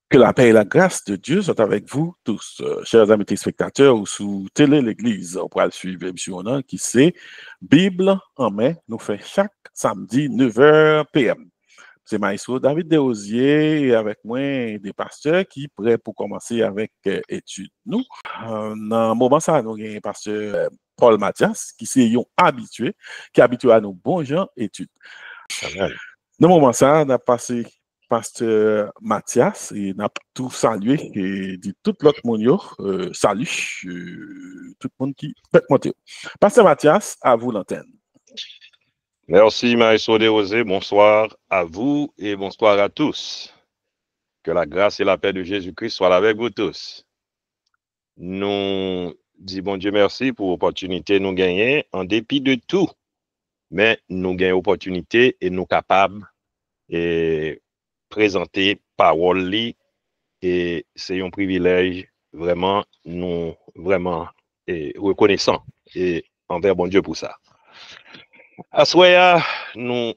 Que la paix et la grâce de Dieu soient avec vous tous, chers amis téléspectateurs ou sous Télé l'Église. On pourra le suivre émission qui c'est Bible en main, nous fait chaque samedi 9h PM. C'est Maïso David Desrosiers et avec moi des pasteurs qui prêts pour commencer avec études. Nous, dans le moment ça, nous avons un pasteur Paul Mathias qui c'est un habitué, qui est habitué à nos bons gens études. Amen. Dans le moment ça, on a passé pasteur Mathias et n'a tout salué et dit tout l'autre monde salut tout le monde qui peut monter. Pasteur Mathias, à vous l'antenne. Merci Maïso Desrosiers, bonsoir à vous et bonsoir à tous. Que la grâce et la paix de Jésus-Christ soient avec vous tous. Nous disons bon Dieu merci pour l'opportunité de nous gagner en dépit de tout. Mais nous gagnons l'opportunité et nous capables de présenter parole et c'est un privilège vraiment nous vraiment reconnaissant et envers bon Dieu pour ça. À soya nous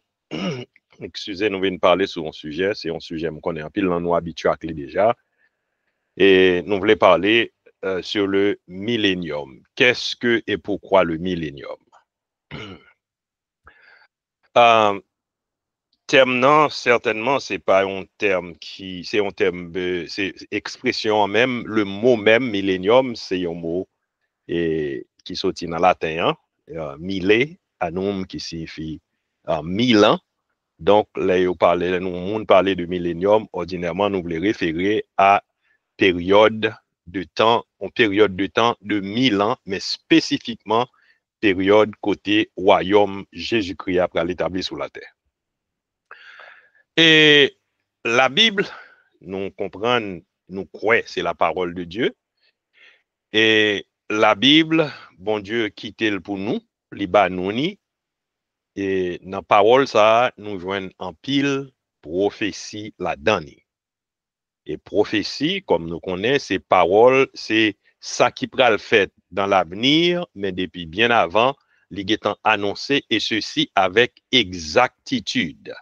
excusez nous venons parler sur un sujet, c'est un sujet que connaît en pile nous habitués à clé déjà et nous voulons parler sur le millénium. Qu'est-ce que et pourquoi le millénium? Terme non, certainement, c'est pas un terme qui, c'est un terme, c'est expression même, le mot même, millénium, c'est un mot qui sorti dans latin, mille, annum, qui signifie 1000 ans. Donc, là, nous parler de millénium, ordinairement, nous voulons référer à période de temps, en période de temps de 1000 ans, mais spécifiquement, période côté royaume Jésus-Christ après l'établi sur la terre. Et la Bible, nous comprenons, nous croyons, c'est la parole de Dieu. Et la Bible, bon Dieu quitté pour nous, libanouni. Et dans la parole, ça, nous joignons en pile prophétie là-dedans. Et prophétie, comme nous connaissons, c'est parole, c'est ça qui pourra le faire dans l'avenir, mais depuis bien avant, il est annoncé, et ceci avec exactitude.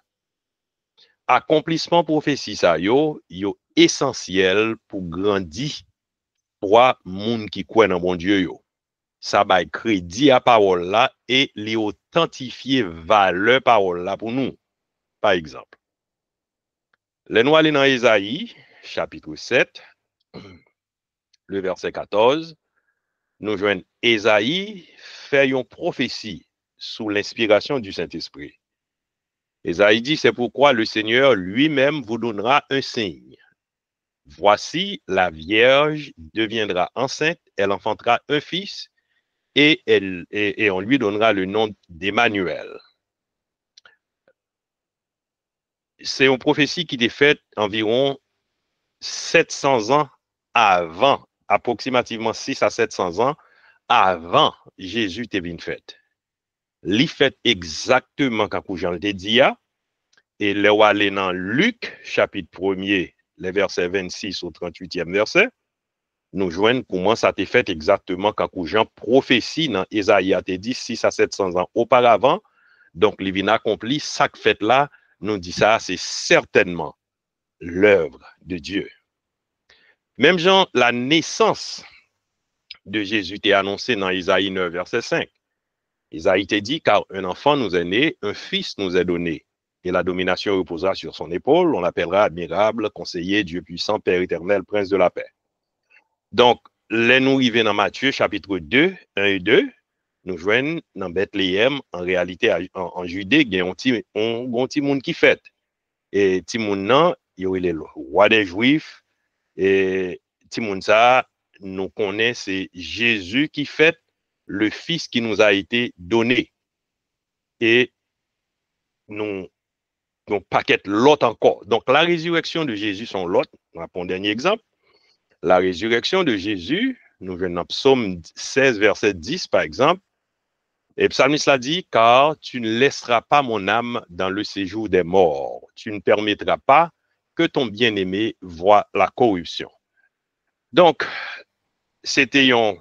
Accomplissement prophétie ça yo essentiel pour grandir pour moun qui croit dans bon Dieu yo. Ça va crédit à parole là et li authentifier valeur parole là pour nous. Par exemple, les nous aller dans Ésaïe chapitre 7 le verset 14, nous joignons Ésaïe fait une prophétie sous l'inspiration du Saint-Esprit. Ésaïe dit, c'est pourquoi le Seigneur lui-même vous donnera un signe. Voici, la Vierge deviendra enceinte, elle enfantera un fils et on lui donnera le nom d'Emmanuel. C'est une prophétie qui est faite environ 700 ans avant, approximativement 6 à 700 ans avant Jésus t'est bien fait. Li fait exactement quand Jean le dit. Et là où aller dans Luc, chapitre 1er, les versets 26 au 38e verset, nous joignons comment ça t'est fait exactement quand Jean prophétie dans Ésaïe a dit 6 à 700 ans auparavant. Donc, les vins accomplis, ça que fait là, nous dit ça, c'est certainement l'œuvre de Dieu. Même Jean, la naissance de Jésus est annoncée dans Ésaïe 9, verset 5. Ésaïe t'a dit, car un enfant nous est né, un fils nous est donné. Et la domination reposera sur son épaule, on l'appellera admirable, conseiller, Dieu puissant, Père éternel, prince de la paix. Donc, les nous arrivons dans Matthieu, chapitre 2, 1 et 2, nous joignons dans Bethléem, en réalité, en Judée, il y a un petit monde qui fête. Et petit monde, non, il y a le roi des Juifs, et petit monde, ça, nous connaissons, c'est Jésus qui fête le fils qui nous a été donné. Et nous paquet l'autre encore. Donc, la résurrection de Jésus, sont l'autre. On va prendre un dernier exemple. La résurrection de Jésus, nous venons dans Psaume 16, verset 10, par exemple. Et Psalmiste l'a dit, car tu ne laisseras pas mon âme dans le séjour des morts. Tu ne permettras pas que ton bien-aimé voie la corruption. Donc, c'était un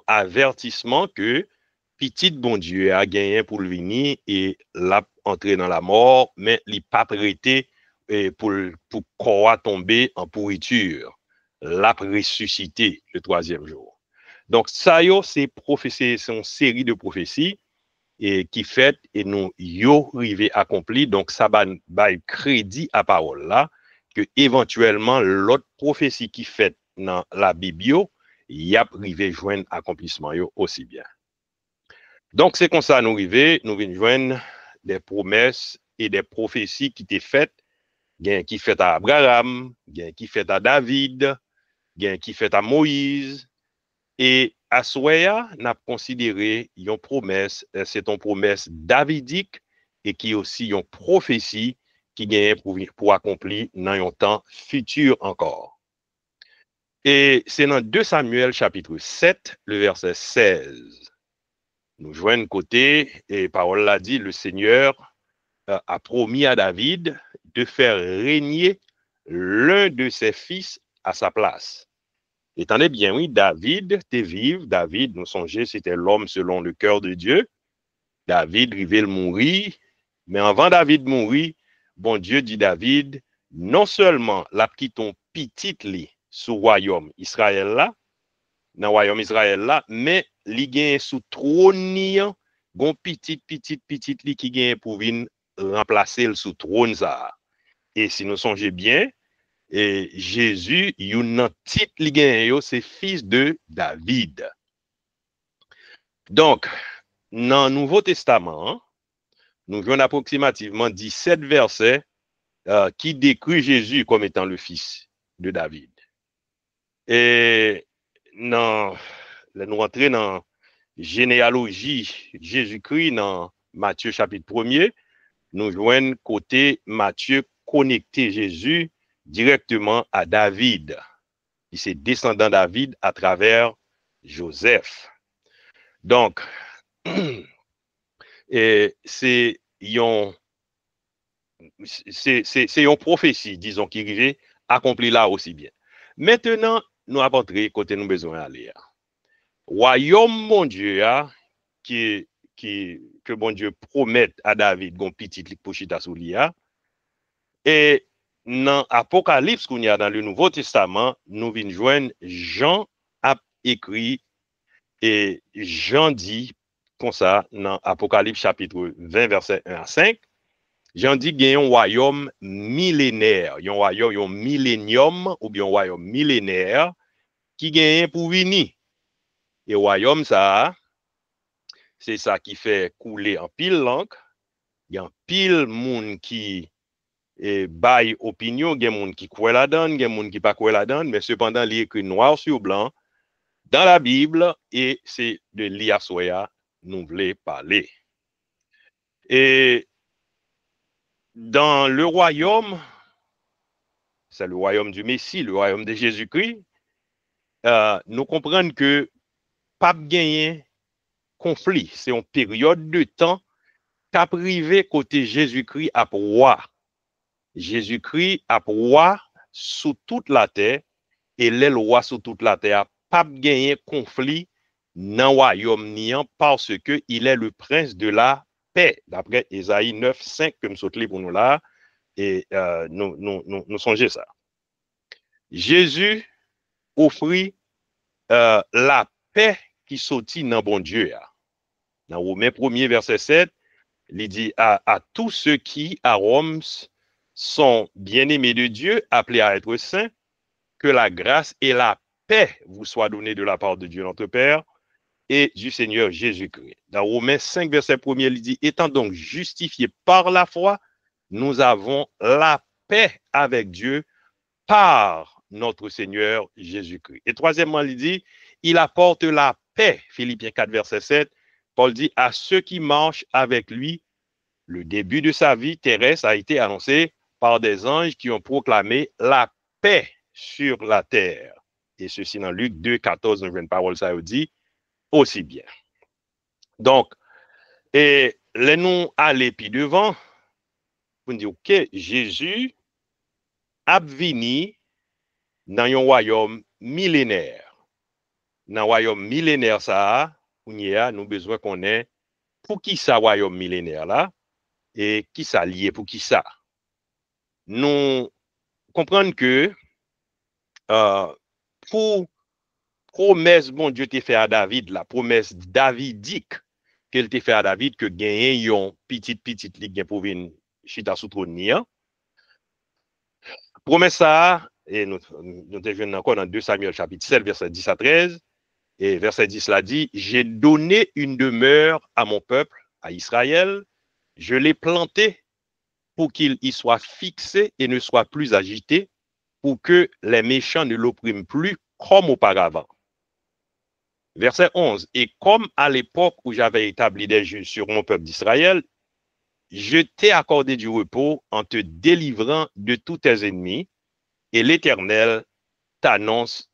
avertissement que petit bon Dieu a gagné pour le venir et l'a entré dans la mort, mais il n'a pas prêté pour corps tomber en pourriture, l'a ressuscité le troisième jour. Donc, ça, c'est une série de prophéties et qui fait et nous yo rivé accompli. Donc, ça va crédit à parole là, que éventuellement, l'autre prophétie qui fait dans la Bible, y a privé joindre accomplissement yo aussi bien. Donc, c'est comme ça nous rivé, nous venons joindre des promesses et des prophéties qui étaient faites, qui fait à Abraham, qui fait à David, qui fait à Moïse. Et à Soya, n'a considéré une promesse, c'est une promesse davidique et qui est aussi une prophétie qui gagne pour accomplir dans un temps futur encore. Et c'est dans 2 Samuel chapitre 7, le verset 16. Nous joignons côté, et parole l'a dit, le Seigneur a promis à David de faire régner l'un de ses fils à sa place. Et tenez bien, oui, David était vivant. David, nous songeons, c'était l'homme selon le cœur de Dieu. David rivait le mourir. Mais avant David mourir, bon Dieu dit David, non seulement la petite ton petit lit sous royaume Israël là, dans le royaume Israël là, mais li gagne sous trône gon petit lit qui gagne pour venir remplacer le sous trône ça. Et si nous songeons bien, et Jésus, yon titre li gen c'est fils de David. Donc, dans le Nouveau Testament, nous avons approximativement 17 versets qui décrivent Jésus comme étant le fils de David. Et nous rentrons dans généalogie Jésus-Christ dans Matthieu chapitre 1er, nous joignons côté Matthieu connecté Jésus directement à David. Il s'est descendant David à travers Joseph. Donc, c'est une prophétie, disons, qui arrivait accomplie là aussi bien. Maintenant, nous apporterons côté nous besoin d'aller. Royaume, mon Dieu, que mon Dieu promette à David, gon petit lik pour chita sou li a. Et dans Apocalypse qu'on y a dans le Nouveau Testament, nous venons joindre Jean a écrit et Jean dit comme ça dans Apocalypse chapitre 20 verset 1 à 5. Jean dit qu'il y a un royaume millénaire, un royaume, un millénium ou bien un royaume millénaire qui gagne pour venir. Et royaume ça, c'est ça qui fait couler en pile langue. Il y a un pile monde qui bail opinion, il y a monde qui croit là-dedans, il y a monde qui pas croit là-dedans, mais cependant il est écrit noir sur blanc dans la Bible et c'est de l'Iasoya nous voulons parler. Et dans le royaume, c'est le royaume du Messie, le royaume de Jésus-Christ, nous comprenons que pas gagner conflit, c'est une période de temps qu'a privé côté Jésus-Christ à roi. Jésus-Christ a roi sous toute la terre et les lois sous toute la terre pas gagner conflit dans le royaume niant parce que il est le prince de la paix d'après Ésaïe 9, 5 que nous sautons pour nous là et nous songez ça. Jésus offrit la paix qui sortit dans bon Dieu. Dans Romains 1er verset 7, il dit à tous ceux qui à Rome sont bien-aimés de Dieu, appelés à être saints, que la grâce et la paix vous soient données de la part de Dieu notre Père et du Seigneur Jésus-Christ. Dans Romains 5 verset 1er, il dit, étant donc justifiés par la foi, nous avons la paix avec Dieu par notre Seigneur Jésus-Christ. Et troisièmement, il dit, il apporte la paix, Philippiens 4 verset 7, Paul dit, à ceux qui marchent avec lui, le début de sa vie terrestre a été annoncé par des anges qui ont proclamé la paix sur la terre. Et ceci dans Luc 2, 14, une parole, ça dit aussi bien. Donc, et les noms aller puis devant, on dit, ok, Jésus a venu dans un royaume millénaire. Dans un royaume millénaire, ça, nous avons besoin qu'on ait pour qui ça royaume millénaire là, et qui ça lié pour qui ça. nous comprenons que pour promesse, bon Dieu t'a fait à David, la promesse davidique qu'elle t'a fait à David, que gagner yon petite ligue pour venir chita sous trône. Promesse ça, et nous te encore dans 2 Samuel chapitre 7, verset 10 à 13, et verset 10 là dit, j'ai donné une demeure à mon peuple, à Israël, je l'ai planté pour qu'il y soit fixé et ne soit plus agité, pour que les méchants ne l'oppriment plus comme auparavant. Verset 11, et comme à l'époque où j'avais établi des juges sur mon peuple d'Israël, je t'ai accordé du repos en te délivrant de tous tes ennemis, et l'Éternel t'annonce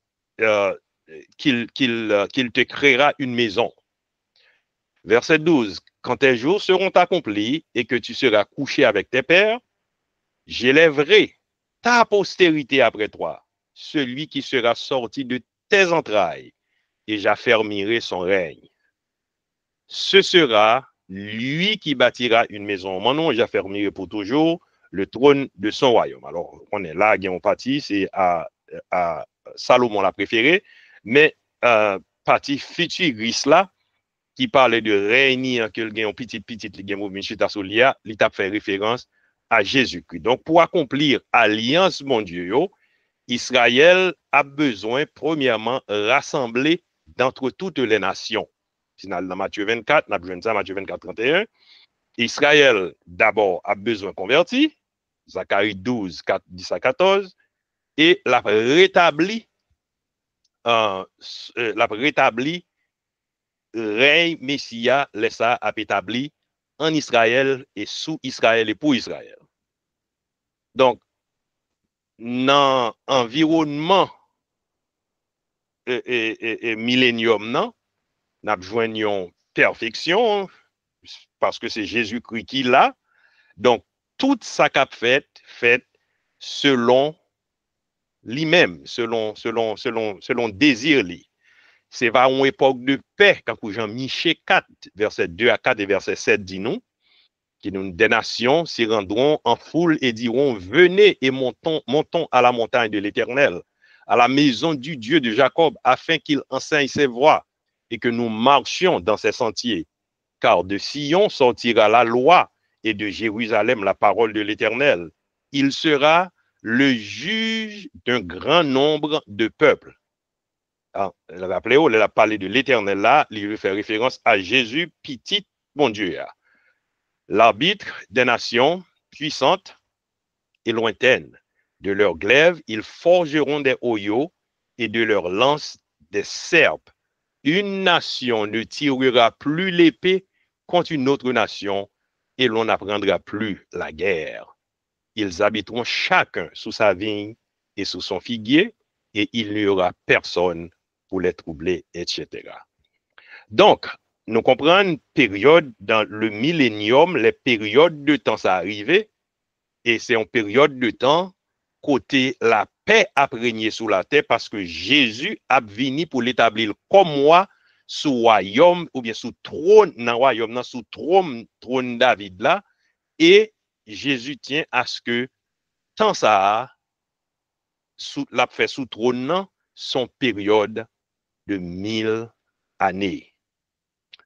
qu'il te créera une maison. Verset 12, quand tes jours seront accomplis et que tu seras couché avec tes pères, j'élèverai ta postérité après toi, celui qui sera sorti de tes entrailles, et j'affermirai son règne. Ce sera lui qui bâtira une maison en mon nom, et j'affermirai pour toujours le trône de son royaume. Alors, on est là, on parti, c'est à Salomon la préférée, mais partie futuriste là, qui parlait de régner en quel gagne petite les gagne mouvement chita solia, il t'a fait référence à Jésus-Christ. Donc pour accomplir alliance mon Dieu Israël a besoin premièrement rassembler d'entre toutes les nations. Dans Matthieu 24, n'a besoin de ça Matthieu 24 31. Israël d'abord a besoin converti, Zacharie 12 4 10 à 14 et l'a rétabli règne Messia laissa a établi en Israël et sous Israël et pour Israël. Donc, dans l'environnement millénium, nous avons une perfection parce que c'est Jésus-Christ qui l'a. Donc, tout ça qu'a fait selon lui-même, selon désir lui. C'est pas une époque de paix, quand Jean-Michel 4, verset 2 à 4 et verset 7 dit nous, qui nous des nations s'y rendront en foule et diront, venez et montons à la montagne de l'Éternel, à la maison du Dieu de Jacob, afin qu'il enseigne ses voies et que nous marchions dans ses sentiers. Car de Sion sortira la loi et de Jérusalem la parole de l'Éternel. Il sera le juge d'un grand nombre de peuples. Rappelez-vous, elle a parlé de l'Éternel là, il fait référence à Jésus, petit, bon Dieu. L'arbitre des nations puissantes et lointaines. De leurs glaives, ils forgeront des oyaux et de leurs lances des serpes. Une nation ne tirera plus l'épée contre une autre nation et l'on n'apprendra plus la guerre. Ils habiteront chacun sous sa vigne et sous son figuier et il n'y aura personne pour les troubler, etc. Donc, nous comprenons une période dans le millénium, les périodes de temps ça arrivé, et c'est une période de temps côté la paix a régné sous la terre parce que Jésus a venu pour l'établir comme moi sous royaume ou bien sous trône, dans royaume, sous trône David là, et Jésus tient à ce que tant ça l'a fait sous trône son période de 1000 années.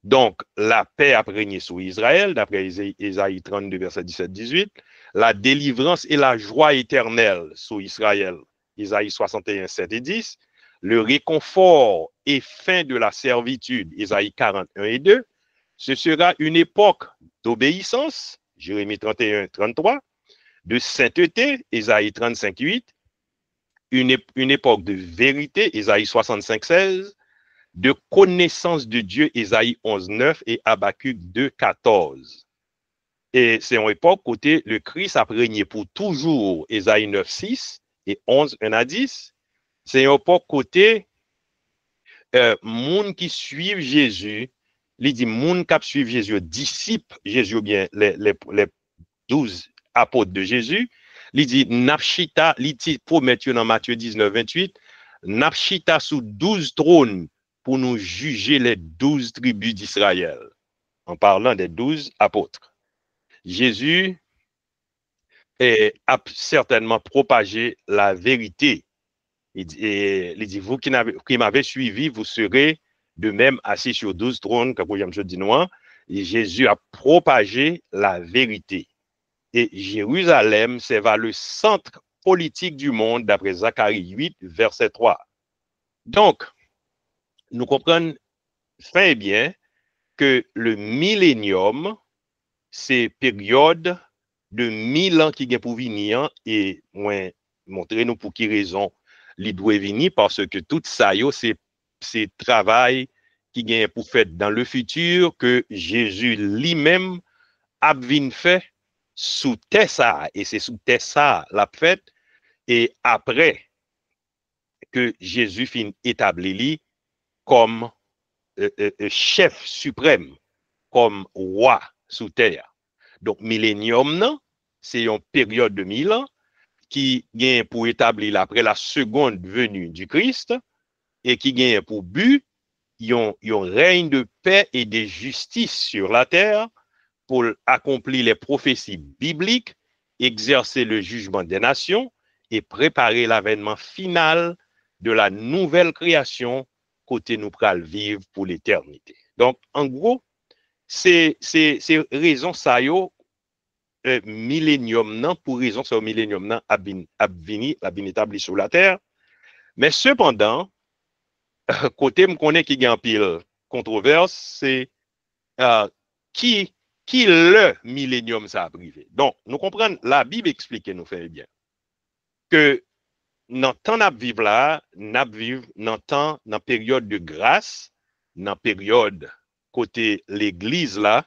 Donc, la paix a régné sur Israël, d'après Isaïe 32, verset 17-18. La délivrance et la joie éternelle sur Israël, Isaïe 61, 7 et 10. Le réconfort et fin de la servitude, Isaïe 41 et 2. Ce sera une époque d'obéissance, Jérémie 31, 33. De sainteté, Isaïe 35, 8. Une époque de vérité, Isaïe 65, 16. De connaissance de Dieu, Isaïe 11, 9 et Habakkuk 2, 14. Et c'est une époque côté le Christ a régné pour toujours, Isaïe 9, 6 et 11, 1 à 10. C'est une époque côté monde qui suivent Jésus, il dit monde qui suivent Jésus, disciples Jésus ou bien les 12 apôtres de Jésus, il dit Napchita, il dit promettre dans Matthieu 19, 28, Napchita sous 12 trônes pour nous juger les 12 tribus d'Israël, en parlant des 12 apôtres. Jésus et a certainement propagé la vérité. Il dit, vous qui m'avez suivi, vous serez de même assis sur 12 trônes, comme je dis non. Et Jésus a propagé la vérité. Et Jérusalem, c'est vers le centre politique du monde, d'après Zacharie 8, verset 3. Donc, nous comprenons fin et bien que le millénium, c'est période de 1000 ans qui vient pour venir, et moi, montrer nous pour qui raison il doit venir, parce que tout ça, c'est travail qui vient pour faire dans le futur, que Jésus lui-même a fait sous Tessa, et c'est sous Tessa l'a fait, et après que Jésus finit établi comme chef suprême, comme roi sous terre. Donc, millénium, c'est une période de 1000 ans qui vient pour établir après la seconde venue du Christ et qui vient pour but un règne de paix et de justice sur la terre pour accomplir les prophéties bibliques, exercer le jugement des nations et préparer l'avènement final de la nouvelle création côté nous pral vivre pour l'éternité. Donc, en gros, c'est raison ça yo millénium non pour raison ça millénium non a bien établi sur la terre, mais cependant côté me connaît qui gagne pile controverse, c'est qui le millénium ça a privé. Donc nous comprenons, la Bible explique, nous fait bien que dans temps n'a vivre là, n'a vivre dans temps dans période de grâce, dans période côté l'église là,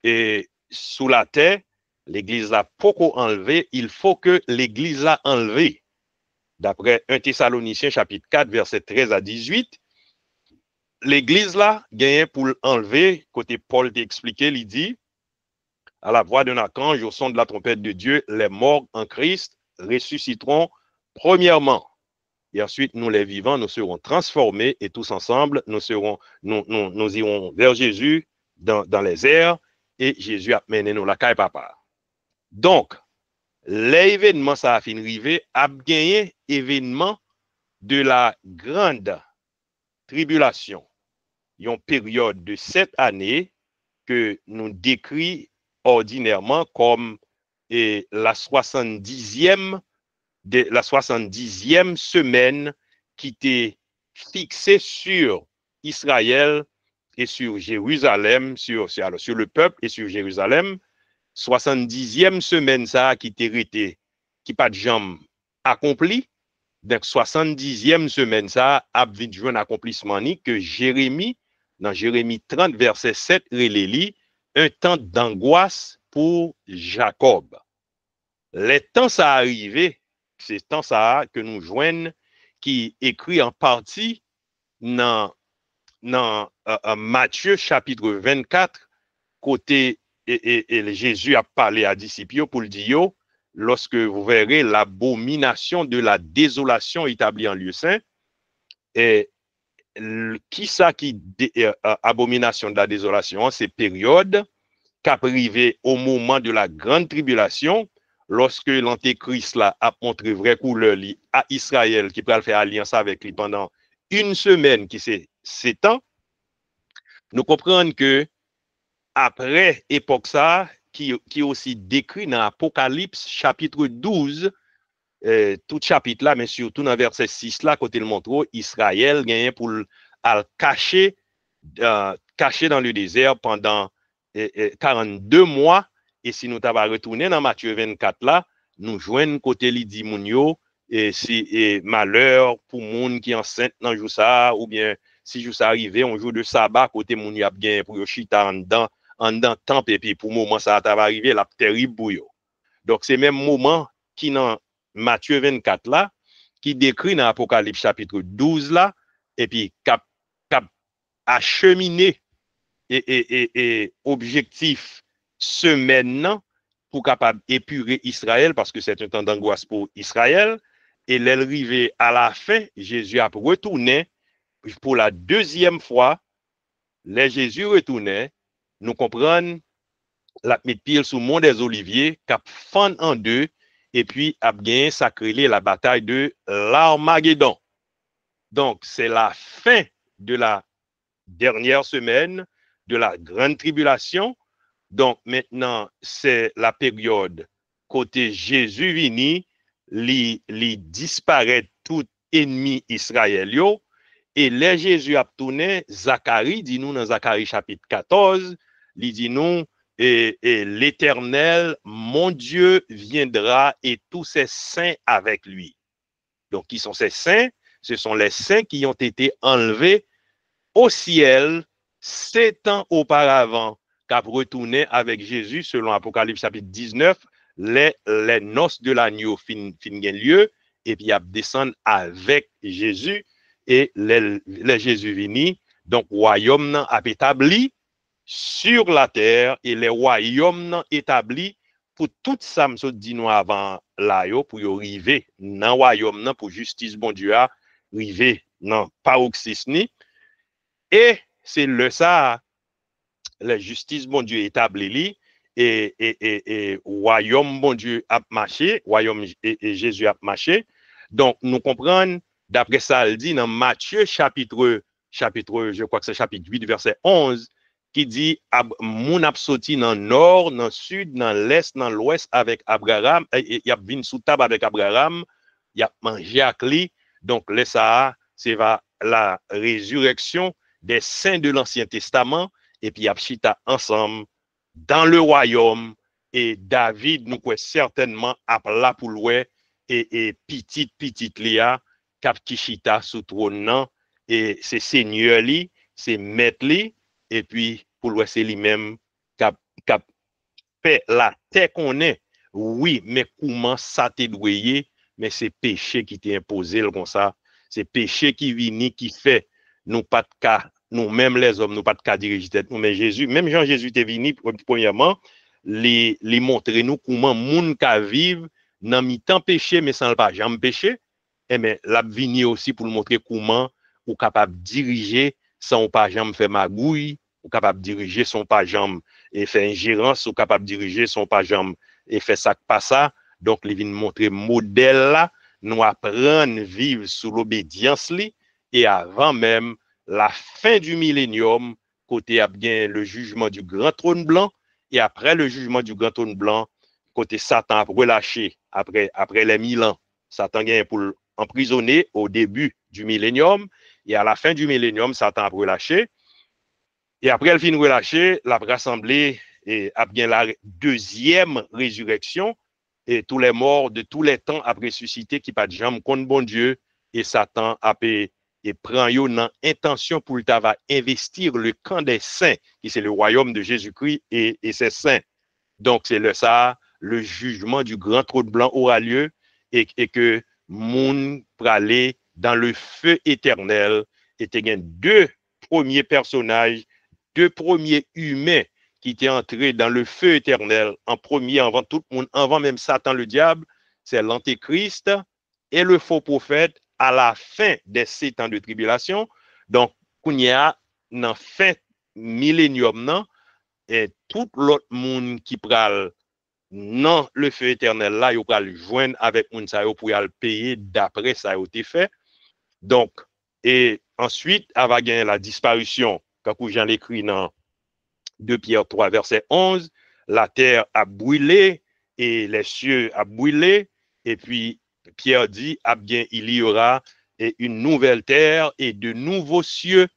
et sous la terre, l'église là beaucoup enlevé, il faut que l'église là enlevé. D'après 1 Thessaloniciens chapitre 4 verset 13 à 18, l'église là gagne pour enlever, côté Paul t'a expliqué, il dit à la voix d'un archange, au son de la trompette de Dieu, les morts en Christ ressusciteront premièrement. Et ensuite, nous les vivants, nous serons transformés et tous ensemble, nous irons vers Jésus dans les airs et Jésus a mené nous la caille papa. Donc, l'événement, ça a fini arrivé, a gagné événement de la grande tribulation. Une période de 7 années que nous décrit ordinairement comme la 70e semaine qui était fixée sur Israël et sur Jérusalem, sur le peuple et sur Jérusalem. 70e semaine ça qui était arrêté, qui pas de jambes accompli. Donc 70e semaine ça a vu un accomplissement que Jérémie, dans Jérémie 30 verset 7, reléli un temps d'angoisse pour Jacob. Les temps ça arrivé, c'est temps ça que nous joignons qui écrit en partie dans Matthieu chapitre 24 côté et Jésus a parlé à disciples pour le dire lorsque vous verrez l'abomination de la désolation établie en lieu saint. Et qui ça qui abomination de la désolation, c'est période qu'a privé au moment de la grande tribulation, lorsque l'antéchrist là a montré vraie couleur à Israël qui peut faire alliance avec lui pendant une semaine qui c'est 7 ans. Nous comprenons que après époque ça qui aussi décrit dans Apocalypse chapitre 12, tout chapitre là, mais surtout dans verset 6 là, côté le montre, Israël gagne pour le cacher dans le désert pendant 42 mois. Et si nous t'avons retourné dans Matthieu 24 là, nous joignons côté l'idi mounio, et si malheur pour moun qui enceinte dans jour ça, ou bien si jour ça arrivé, on joue de sabbat côté moun y a bien pour chita en dedans temple, et puis pour moment ça va arriver la terrible bouillot. Donc c'est même moment qui dans Matthieu 24 là, qui décrit dans Apocalypse chapitre 12 là, et puis cap acheminé et objectif semaine pour capable épurer Israël, parce que c'est un temps d'angoisse pour Israël. Et l'arrivée à la fin, Jésus a retourné pour la deuxième fois. Les Jésus retournait, nous comprenons la mettre pile sous mont des Oliviers, cap fend en deux, et puis a bien sacré la bataille de l'Armageddon. Donc, c'est la fin de la dernière semaine de la grande tribulation. Donc, maintenant, c'est la période côté Jésus vini, li disparaît tout ennemi Israël yo, et les Jésus a tourné, Zacharie dit nous dans Zacharie chapitre 14, il dit nous, et l'Éternel, mon Dieu, viendra et tous ses saints avec lui. Donc, qui sont ces saints? Ce sont les saints qui ont été enlevés au ciel 7 ans auparavant, qu'a retourné avec Jésus, selon Apocalypse chapitre 19, les noces de l'agneau fin lieu, et puis ils descendent avec Jésus, et les Jésus vini, donc royaume a établi sur la terre, et les royaumes établis pour tout ça, me dit nous avant là, pour y arriver dans le royaume, pour justice, bon Dieu, arriver dans paroxysme. Et c'est le ça, la justice, bon Dieu, établie, et royaume, bon Dieu, a marché, royaume et Jésus a marché. Donc, nous comprenons, d'après ça, il dit dans Matthieu, chapitre, je crois que c'est chapitre 8, verset 11, qui dit, mon a sorti dans le nord, dans le sud, dans l'est, dans l'ouest, avec Abraham, il y a venu sous table avec Abraham, il a mangé avec lui. Donc, le ça, c'est la résurrection des saints de l'Ancien Testament, et puis Apchita ensemble dans le royaume, et David nous peut certainement appeler pour louer, et petite Léa cap Kishita sous trône, et c'est seigneur li, c'est maître li, et puis pour louer c'est lui-même cap fait la terre qu'on est. Oui, mais comment ça t'est doué, mais c'est péché qui t'est imposé comme ça, c'est péché qui vient, qui fait nous pas de cas, nous-mêmes les hommes, nous pas de cas diriger tête nous, mais Jésus, même Jean-Jésus est venu, premièrement, les montrer nous comment monde ka vivre dans mi-temps péché, mais sans pas jamais péché, et mais l'a venu aussi pour nous montrer comment ou capable de diriger sans pas jamais faire magouille, ou capable de diriger sans pas jamais et faire ingérence, ou capable de diriger sans pas jamais et faire ça pas ça. Donc, il vient montrer modèle là, nous apprendre à vivre sous l'obédience li, et avant même la fin du millénium, côté a bien le jugement du grand trône blanc, et après le jugement du grand trône blanc, côté Satan a relâché après les 1000 ans. Satan gagne pour emprisonner au début du millénium, et à la fin du millénium, Satan a relâché. Et après, elle finit relâché, la rassemblée et a bien la deuxième résurrection, et tous les morts de tous les temps a ressuscité qui pas de jambe contre bon Dieu, et Satan a et prend une intention pour investir le camp des saints, qui c'est le royaume de Jésus-Christ et ses saints. Donc, c'est le jugement du grand trône blanc aura lieu, et que monde pour aller dans le feu éternel. Et tu as deux premiers personnages, deux premiers humains qui étaient entrés dans le feu éternel en premier, avant tout le monde, avant même Satan le diable, c'est l'antéchrist et le faux prophète à la fin des 7 ans de tribulation. Donc, il y a dans fin millénium, non, et tout l'autre monde qui pral non le feu éternel là, il va le joindre avec moun sa yo pour le payer d'après ça a été fait. Donc, et ensuite, avant gagner la disparition, quand Jean l'écrit dans 2 Pierre 3, verset 11, la terre a brûlé et les cieux a brûlé, et puis Pierre dit, ah bien, il y aura une nouvelle terre et de nouveaux cieux,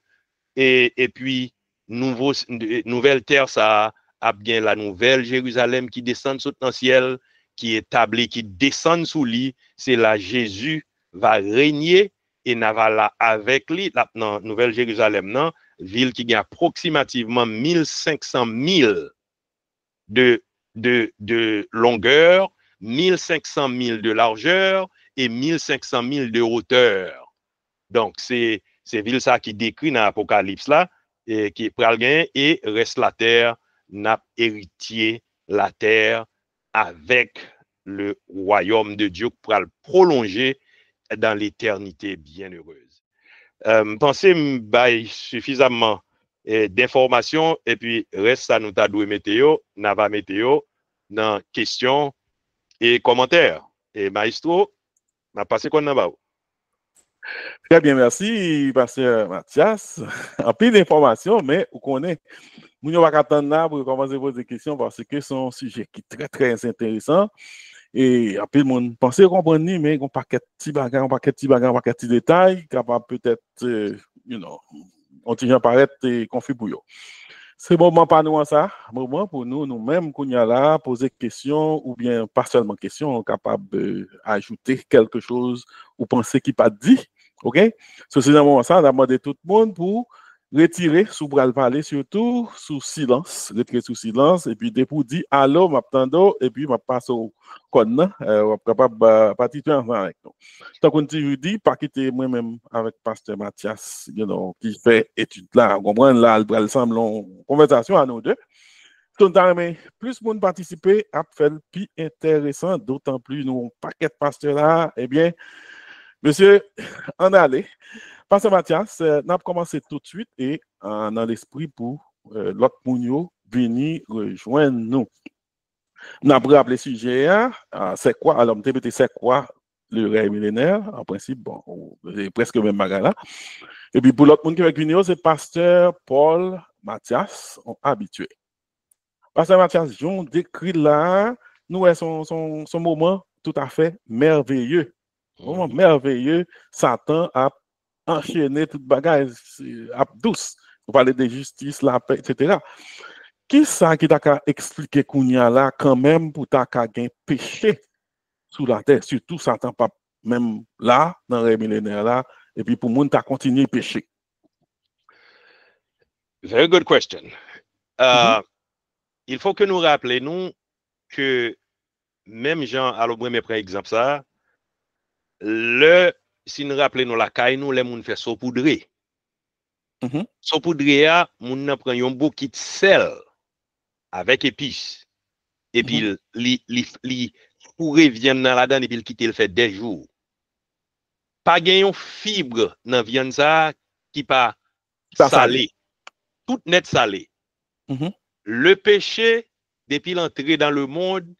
et puis nouvelle terre, ça a bien la nouvelle Jérusalem qui descend sous le ciel, qui est établie, qui descend sous lui, c'est là Jésus va régner, et Navala avec lui, la nouvelle Jérusalem, non, ville qui a approximativement 1500 milles de longueur, 1500 milles de largeur et 1500 milles de hauteur. Donc, c'est ville ça qui décrit dans l'Apocalypse là, et qui pral gain et reste la terre, n'a héritier la terre avec le royaume de Dieu pour le prolonger dans l'éternité bienheureuse. Pensez suffisamment d'informations et puis reste ça nous t'a doué météo, n'a pas météo dans questions et commentaires. Et maestro, m'a passé quoi n'a. Très bien, merci, pasteur Mathias. En plus d'informations, mais vous connaissez, nous n'avons pas attendre là pour commencer à poser des questions parce que c'est un sujet qui est très, très intéressant. Et en plus, mon pensée comprendre, mais on paquet de petits bagages, on paquet de petits bagages, on paquet de petits détails, capable peut-être, on t'y paraître confus pour eux. C'est moment pas nous ça, moment pour nous, nous-mêmes, qu'on y a là, poser questions ou bien pas seulement questions, capable d'ajouter quelque chose ou penser qui pas dit. OK? C'est dans moment ça, on a demandé tout le monde pour retirer sous bras le parler, surtout sous silence, retirer sous silence, et puis dès pour dire allô, m'attendons, et puis m'a passe au code, capable de participer avec nous. Donc, on dit, pas quitter moi-même avec Pasteur Mathias, qui fait étude là, on comprend là, il semble en conversation à nous deux. Donc, plus de monde participer, à faire le plus intéressant, d'autant plus nous, un paquet de pasteurs là, eh bien, monsieur, en allez. Pasteur Mathias, nous avons commencé tout de suite et dans l'esprit pour l'autre mounio venir rejoindre nous. Nous avons rappelé le sujet, c'est quoi, alors, c'est quoi le rêve millénaire? En principe, bon, c'est presque le même bagage là. Et puis pour l'autre monde qui va venir, c'est Pasteur Paul Mathias, habitué. Pasteur Mathias, Jean décrit là, nous, son moment tout à fait merveilleux. Moment merveilleux, Satan a enchaîné toute bagage douce. Vous parlez de justice, la paix, etc. Qui ça qui t'a expliqué qu'on y a là quand même pour t'a gagné péché sous la terre, surtout Satan pas même là dans les millénaires là, et puis pour monde t'a continué péché. Very good question. Il faut que nous rappelions que même Jean, alors moi, je prends exemple ça, si nous rappelons la caille, nous, les gens font saupoudrer. Saupoudrer, nous prenons un bouquet de sel avec épices. Et puis, il pourrait viande dans la donne et puis il quitte le fait des jours. Pas gagne fibre dans la viande ça qui pas salé. Tout net salé. Le péché, depuis l'entrée dans le monde,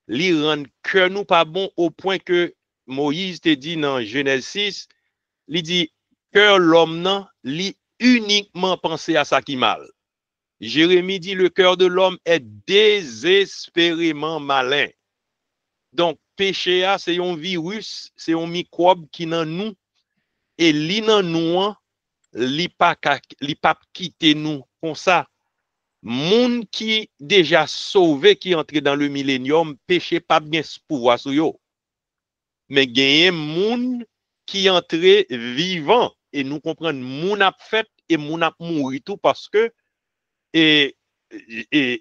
li rend que nous pas bon au point que Moïse te dit dans Genèse 6, il dit cœur l'homme non, li uniquement penser à ça qui mal. Jérémie dit le cœur de l'homme est désespérément malin. Donc péché c'est un virus, c'est un microbe qui dans nous et li dans nous li pas quitter nous comme ça. Moun qui déjà sauvé qui entre dans le millénium péché pas bien pouvoir sur yo. Mais gagné moun qui entre vivant et nous comprendre moun a fait et moun a mouru tout parce que et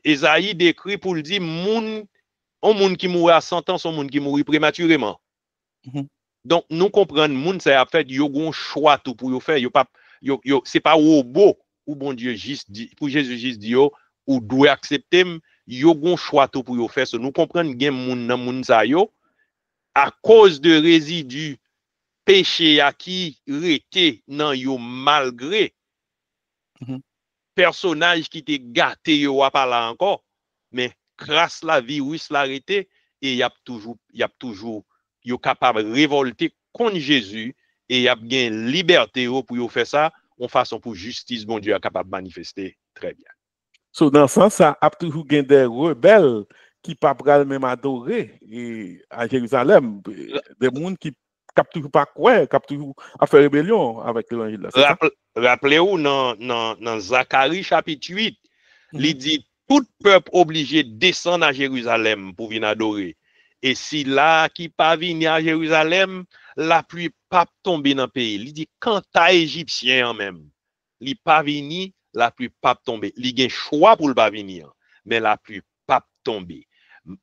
Esaïe décrit pour le dire moun qui mourut à 100 ans, son moun qui mourut prématurément. Donc nous comprenons moun ça a fait yo gon choix tout pour yo faire yo pas c'est pas robot ou bon Dieu juste dit pour Jésus juste dit yo ou doit accepter yo gon choix tout pour yo faire ça nous comprenons gen moun nan moun sa yo à cause de résidus péché à qui rete nan yo malgré personnage qui te gâté yo a pas là encore mais grâce la virus l'arrêté et y a toujours yo capable révolter contre Jésus et y a bien liberté pour yo faire ça en façon pour justice bon Dieu est capable de manifester très bien. So dans ce sens ça a toujours gain des rebelles qui pas pral même adorer et à Jérusalem des monde qui cap toujours pas quoi cap toujours à faire rébellion avec l'évangile. Rappelez-vous dans Zacharie chapitre 8 il dit tout peuple obligé de descendre à Jérusalem pour venir adorer. Et si là qui pas venir à Jérusalem, la pluie pas tomber dans le pays. Il dit quand à Égyptien même, il pas venir, la pluie pas tomber. Il a un choix pour le pas venir, mais la pluie pas tomber.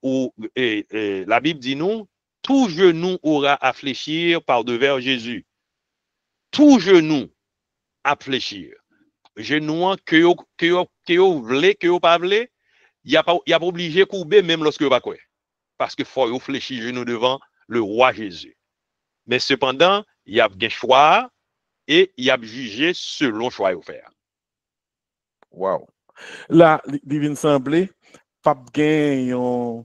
Ou la Bible dit nous, tout genou aura à fléchir par devers Jésus. Tout genou à fléchir. Genou que yo vle, que yo pas vle, y a pas obligé courber même lorsque yo pas quoi. Parce que faut fléchir genou devant le roi Jésus. Mais cependant, il y a un choix et il y a jugé selon choix à faire. Wow. Là, il vient sembler, pas gain un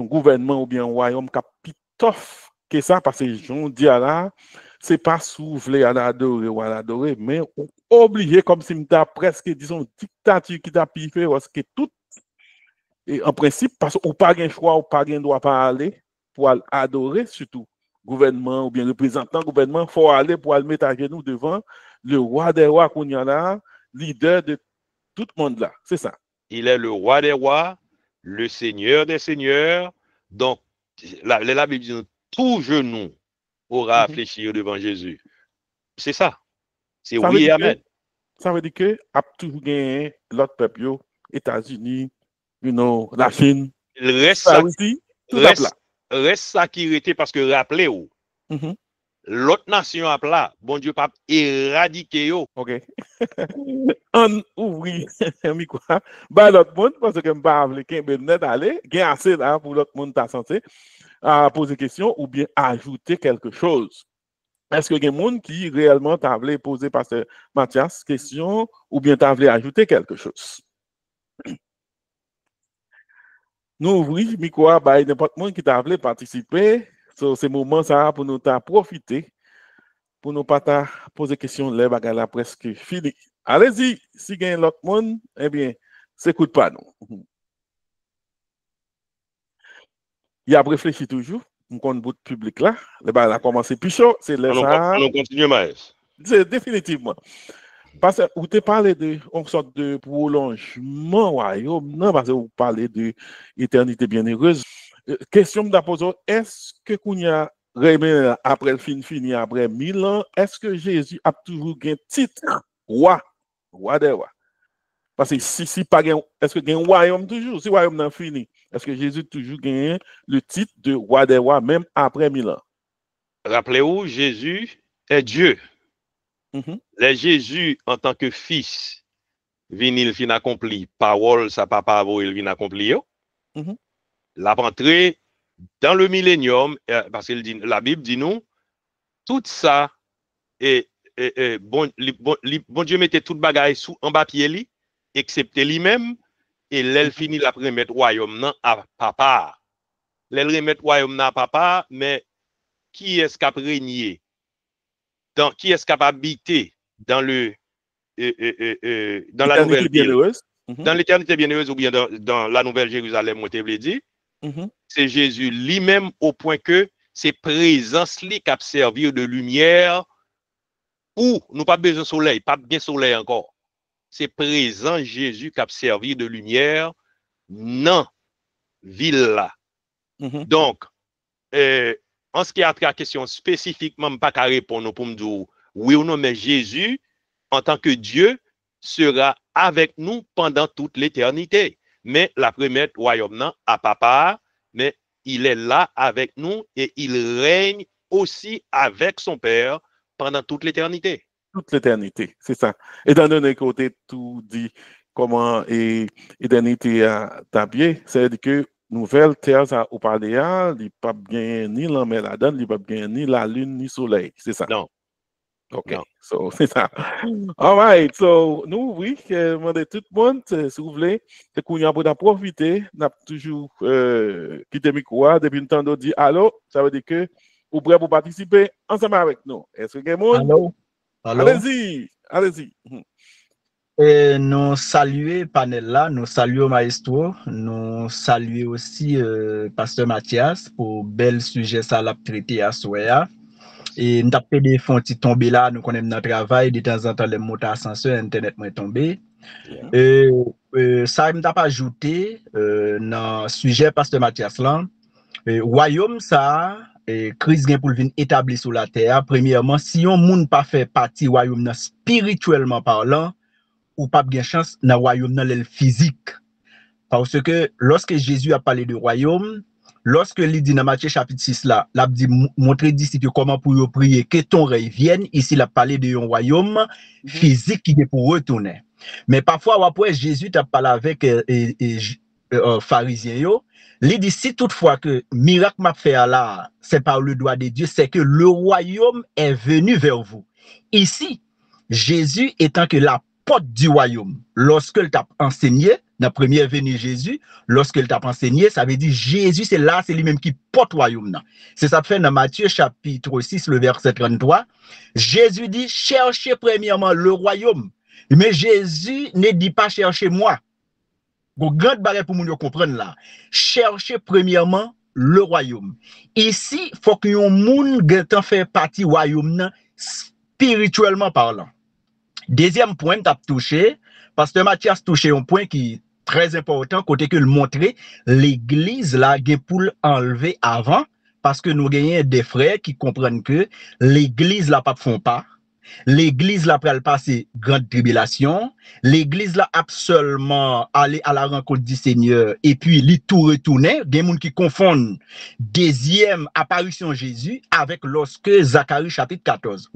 gouvernement ou bien un royaume qui a pitof que ça, parce que j'en dis là, c'est pas souffler à l'adorer ou à l'adorer, mais obligé, comme si m'ta presque, disons, dictature qui t'a piffé, parce que tout, et en principe, parce qu'on pas un choix, ou pas un droit pas aller pour adorer, surtout gouvernement ou bien représentant gouvernement, il faut aller pour aller mettre à genoux devant le roi des rois qu'on y a là, leader de tout le monde là. C'est ça. Il est le roi des rois, le seigneur des seigneurs. Donc, la Bible dit, tout genou aura à fléchir devant Jésus. C'est ça. C'est oui et amen. Ça veut dire que a toujours gagné l'autre peuple, États-Unis, la Chine. Il reste ça aussi, tout reste ça qui était parce que rappelez-vous, l'autre nation a là, bon Dieu pas éradiqué yo. OK. On ouvre mi quoi ba l'autre monde parce que m'pa avle kembe net aller, gen assez là pour l'autre monde ta santé à poser question ou bien ajouter quelque chose. Est-ce que il y a des gens qui réellement t'a voulu poser pasteur Mathias question ou bien t'a voulu ajouter quelque chose? Nous ouvrons micro by n'importe qui qui t'a voulu participer. So, ce moment ça pour nous profiter pour nous pas poser question les bagages là presque fini. Allez-y, si il y a l'autre monde, eh bien, s'écoute pas nous. Il a réfléchi toujours. On compte bout public là, le bal a commencé plus chaud, c'est là ça. On continue, Maës. C'est définitivement. Parce que vous te parlez de une sorte de prolongement royaume, non, parce que vous parlez de éternité bienheureuse. Question me poser, est-ce que qu'on y a après le fini après 1000 ans, est-ce que Jésus a toujours un titre roi des rois? Parce que si pas est-ce que un royaume toujours, si royaume n'a fini, est-ce que Jésus toujours gagne le titre de roi des rois même après 1000 ans? Rappelez-vous, Jésus est Dieu. Les Jésus, en tant que fils, il fin accompli, parole, sa papa, il vient accompli. La rentrée dans le millénium, parce que la Bible dit nous, tout ça, bon Dieu mettait tout bagaille en bas pied, excepté lui-même, et l'elle finit la remettre royaume à papa. L'elle remettre royaume à papa, mais qui est-ce qui a régné? Qui est-ce qui a habité dans la nouvelle ville? Dans l'éternité bienheureuse ou bien dans la nouvelle Jérusalem, on t'avait dit, c'est Jésus lui-même au point que c'est présence qui a servi de lumière ou nous pas besoin de soleil, pas bien soleil encore. C'est présent Jésus qui a servi de lumière dans ville là. Donc, en ce qui a trait à la question spécifiquement, pas qu'à répondre pour me dire oui ou non, mais Jésus, en tant que Dieu, sera avec nous pendant toute l'éternité. Mais la première royaume à papa, mais il est là avec nous et il règne aussi avec son Père pendant toute l'éternité. Toute l'éternité, c'est ça. Et dans notre côté, tout dit comment l'éternité a tablié, c'est-à-dire que nouvelle terre ça au parler, il n'y a pas bien ni la mer là-dedans, il n'y a pas bien ni la lune ni le soleil, c'est ça. Non. OK, so c'est ça. All right, so nous, oui, demandez tout le monde, si vous voulez, c'est qu'on y a pour profiter, n'a toujours quitté le micro, depuis le temps de dire allô, ça veut dire que vous prêt pour participer ensemble avec nous. Est-ce que vous allô? Allez-y, allez-y. Et nous saluons panel là, nous saluons Maestro, nous saluons aussi Pasteur Mathias pour bel sujet ça l'a traité à Soya. Et nous avons des fonds qui tombent là, nous connaissons notre travail, de temps en temps les moteurs ascenseurs, Internet est tombé. Ça, je pas ajouté dans le sujet Pasteur Mathias là, royaume ça, crise pour venir établi sur la terre. Premièrement, si on monde pas fait partie royaume spirituellement parlant, ou pas de chance dans le royaume dans le physique. Parce que lorsque Jésus a parlé de royaume, lorsque il dit dans Matthieu chapitre 6 là, il a dit montrer disciples comment pour prier que ton règne vienne, ici il a parlé de un royaume physique qui est pour retourner. Mais parfois après Jésus a parlé avec pharisiens yo, il dit si toutefois que miracle m'a fait là, c'est par le doigt de Dieu, c'est que le royaume est venu vers vous. Ici, Jésus étant que la porte du royaume. Lorsque il t'a enseigné, dans la première venue Jésus, lorsque il t'a enseigné, ça veut dire Jésus, c'est là, c'est lui-même qui porte le royaume. C'est ça que fait dans Matthieu chapitre 6, le verset 33. Jésus dit, cherchez premièrement le royaume. Mais Jésus ne dit pas cherchez moi. Bon, grande barrière pour nous comprendre là. Cherchez premièrement le royaume. Ici, il faut que yon moun getan fait partie royaume spirituellement parlant. Deuxième point, tu as touché, Pasteur Mathias touché un point qui est très important, côté que le montrer, l'église là, pour l'enlever avant, parce que nous gagnons des frères qui comprennent que l'église là, pas font pas. L'église là pral passer grande tribulation, l'église là absolument aller à la rencontre du Seigneur et puis li tout retourner, des gens qui confondent deuxième apparition Jésus avec lorsque Zacharie chapitre 14.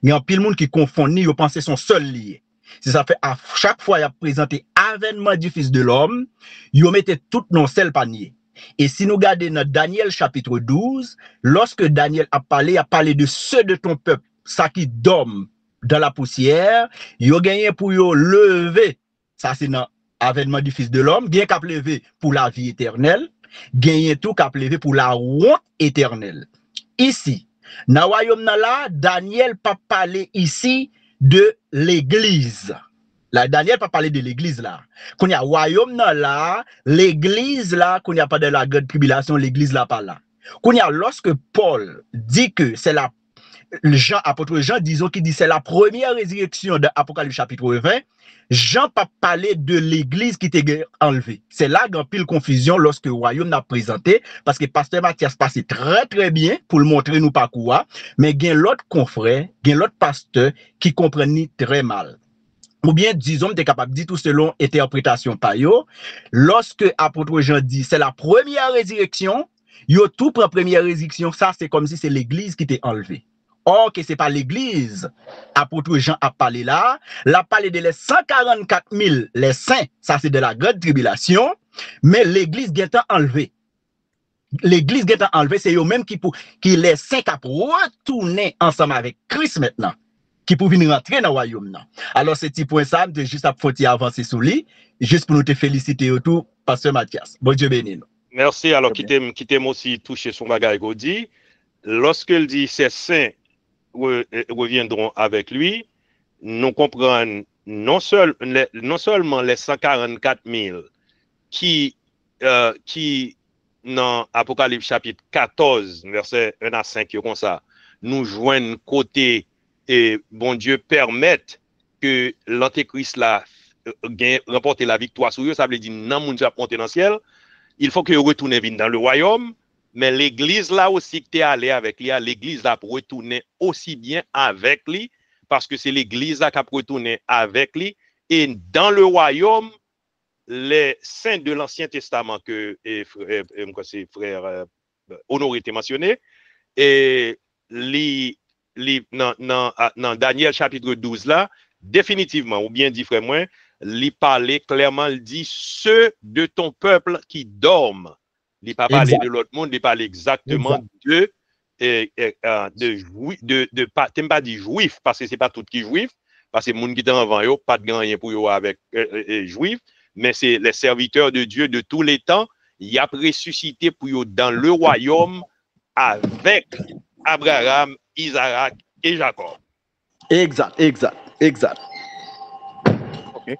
Il y a pile monde qui confondent, ils pensent son seul lié. C'est ça fait à chaque fois il a présenté avènement du fils de l'homme, il mettait tout dans seul panier. Et si nous regardons dans Daniel chapitre 12, lorsque Daniel a parlé de ceux de ton peuple ça qui dorment dans la poussière, yo gagné pour yo lever. Ça c'est dans avènement du fils de l'homme, bien qu'à lever pour la vie éternelle, gagné tout qu'à lever pour la honte éternelle. Ici, dans royaume là, Daniel pas parler ici de l'église. Là, Daniel pas parler de l'église là. Quand il y a royaume là, l'église là, quand il n'y a pas de la grande tribulation, l'église là pas là. Quand il y a lorsque Paul dit que c'est la apôtre Jean, disons qu'il dit c'est la première résurrection de Apocalypse chapitre 20, Jean pas parlé de l'église qui était enlevée. C'est là qu'il y a pile confusion lorsque le royaume n'a présenté, parce que pasteur Mathias passait très très bien pour le montrer nous pas quoi, mais il y a l'autre confrère, il y a l'autre pasteur qui comprenait très mal. Ou bien, disons, tu es capable de dire tout selon interprétation par yo, lorsque apôtre Jean dit c'est la première résurrection, yo tout pour la première résurrection, ça c'est comme si c'est l'église qui était enlevée. Or, que ce n'est pas l'église, apôtre Jean a parlé là, l'a parlé de les 144 000, les saints, ça c'est de la grande tribulation, mais l'église qui est enlevée. L'église qui est enlevée, c'est eux-mêmes qui les saints qui retourner ensemble avec Christ maintenant, qui pour venir rentrer dans le royaume. Alors, ce petit point ça, de juste à faut avancer sous lui, juste pour nous te féliciter autour, pasteur Mathias. Bon Dieu béni nous. Merci. Alors, qui t'aime aussi toucher son bagage dit, lorsqu'il dit ces saints reviendront avec lui, nous comprenons non seulement les 144 000 qui dans Apocalypse chapitre 14, verset 1 à 5, comme ça, nous joignent côté et bon Dieu permette que l'antéchrist là remporte la victoire sur eux, ça veut dire non moun va monter dans le ciel, il faut que retourne dans le royaume. Mais l'église là aussi que tu es allé avec lui, l'église là pour retourner aussi bien avec lui, parce que c'est l'église là qui a retourné avec lui. Et dans le royaume, les saints de l'Ancien Testament que frère Honoré était mentionné, et dans Daniel chapitre 12 là, définitivement, ou bien dit frère moi, il parlait clairement, il dit ceux de ton peuple qui dorment. Il n'a pas parlé de l'autre monde, il parle exactement de pas dit juif, parce que ce n'est pas tout qui est juif, parce que les gens qui sont avant eux, pas de grand pour eux avec juif, mais c'est les serviteurs de Dieu de tous les temps, il a ressuscité pour eux dans le royaume avec Abraham, Isaac et Jacob. Exact. Okay.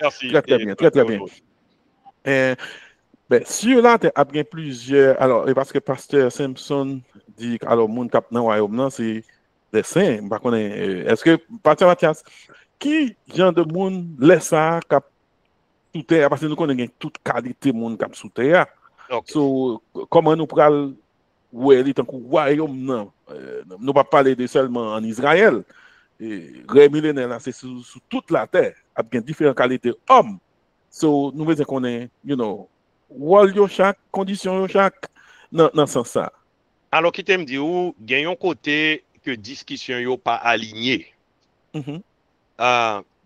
Merci. Très bien. Ben, si là, tu as bien plusieurs. Alors, parce que Pasteur Simpson dit que alors, moun kap nan royaume, c'est des saints. Est-ce que, Pasteur Mathias, qui genre de moun laisse ça kap sous terre? Parce que nous connaissons toute qualité moun kap sous terre. Okay. So, comment nous pral ouais, tant que royaume, non? Nous pas parler de seulement en Israël. Les millénaires, là, c'est sur toute la terre, avec différentes qualités hommes. So, nous voulons qu'on est, wall yo chaque, condition yo chaque, dans ce sens. Alors, qui t'aime dit où, gagnons côté que discussion yo pas aligné.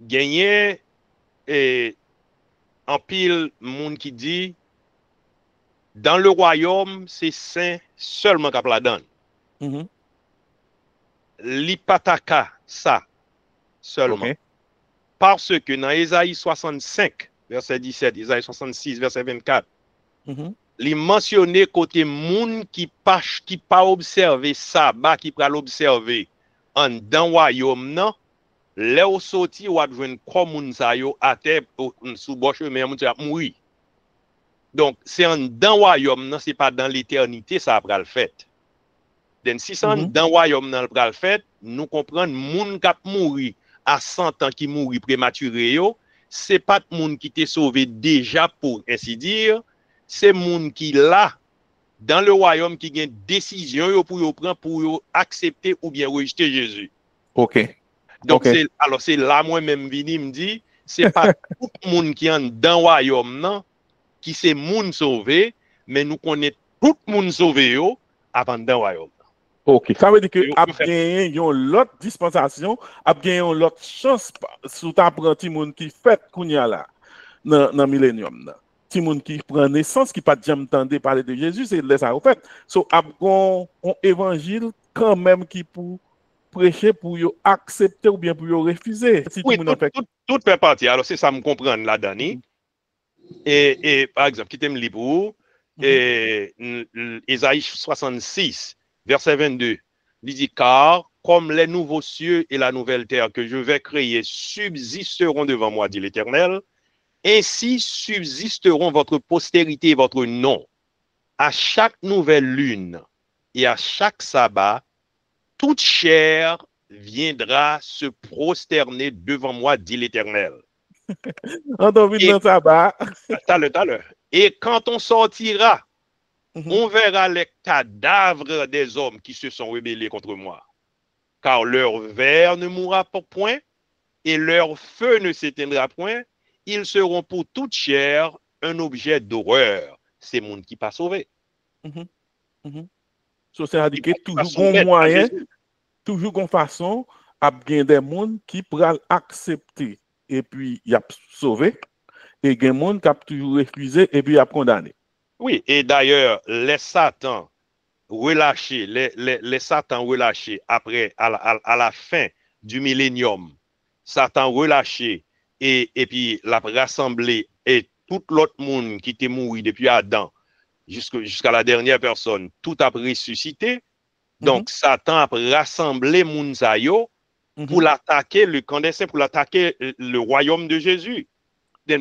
Gagner et en pile monde qui dit dans le royaume, c'est saint seulement qu'à la donne. L'ipataka, ça seulement. Okay. Parce que dans Ésaïe 65, verset 17, Ésaïe 66, verset 24, il mentionné côté moun qui pas observer sabbat, qui pral observer en dans royaume nan, là au sorti ou a joindre comme moun sa yo à terre sous bon chemin moun sa mouri. Donc c'est en dans royaume nan, c'est pas dans l'éternité ça pral fait. Donc si c'est dans royaume nan pral fait, nous comprendre moun k'ap mouri à 100 ans qui mouri prématuré yo, c'est pas moun qui t'est sauvé déjà pour ainsi dire. C'est moun qui là dans le royaume qui gagne décision pour prendre pour accepter ou bien rejeter Jésus. OK. Donc c'est là moi-même vini me dit c'est pas tout moun qui en dans le royaume non qui c'est moun sauvé mais nous connaissons tout moun sauvé yo avant dans le royaume. OK, ça veut dire que a gagné une l'autre dispensation, a gagné une l'autre chance sous t'apprenti moun qui fait kounya là dans millénium là. Ti moun qui prend naissance qui pas jamais entendu parler de Jésus c'est là ça au fait. So a un évangile quand même qui pour prêcher pour yo accepter ou bien pour yo refuser. Si oui, tout fait partie. Alors c'est ça me comprendre là Dani. Et par exemple, qui t'aime libre et Ésaïe 66 verset 22. Il dit car comme les nouveaux cieux et la nouvelle terre que je vais créer subsisteront devant moi dit l'Éternel. Ainsi subsisteront votre postérité et votre nom. À chaque nouvelle lune et à chaque sabbat, toute chair viendra se prosterner devant moi, dit l'Éternel. Et quand on sortira, on verra les cadavres des hommes qui se sont rebellés contre moi. Car leur ver ne mourra pas point et leur feu ne s'éteindra point. Ils seront pour toute chair un objet d'horreur. C'est monde qui pas sauvé. So, c'est-à-dire que toujours un moyen, toujours une façon, à bien des gens qui pourraient accepter et puis il y a sauvé, et il y a des gens qui ont toujours refusé et puis il y a condamné. Oui, et d'ailleurs, les Satans relâchés, les Satans relâchés après, à la fin du millénium, Satan relâché. Et puis la rassemblée et tout l'autre monde qui était mort depuis Adam jusqu'à la dernière personne, tout a ressuscité. Donc Satan a rassemblé Mounsayo pour l'attaquer, le condensé pour l'attaquer le royaume de Jésus.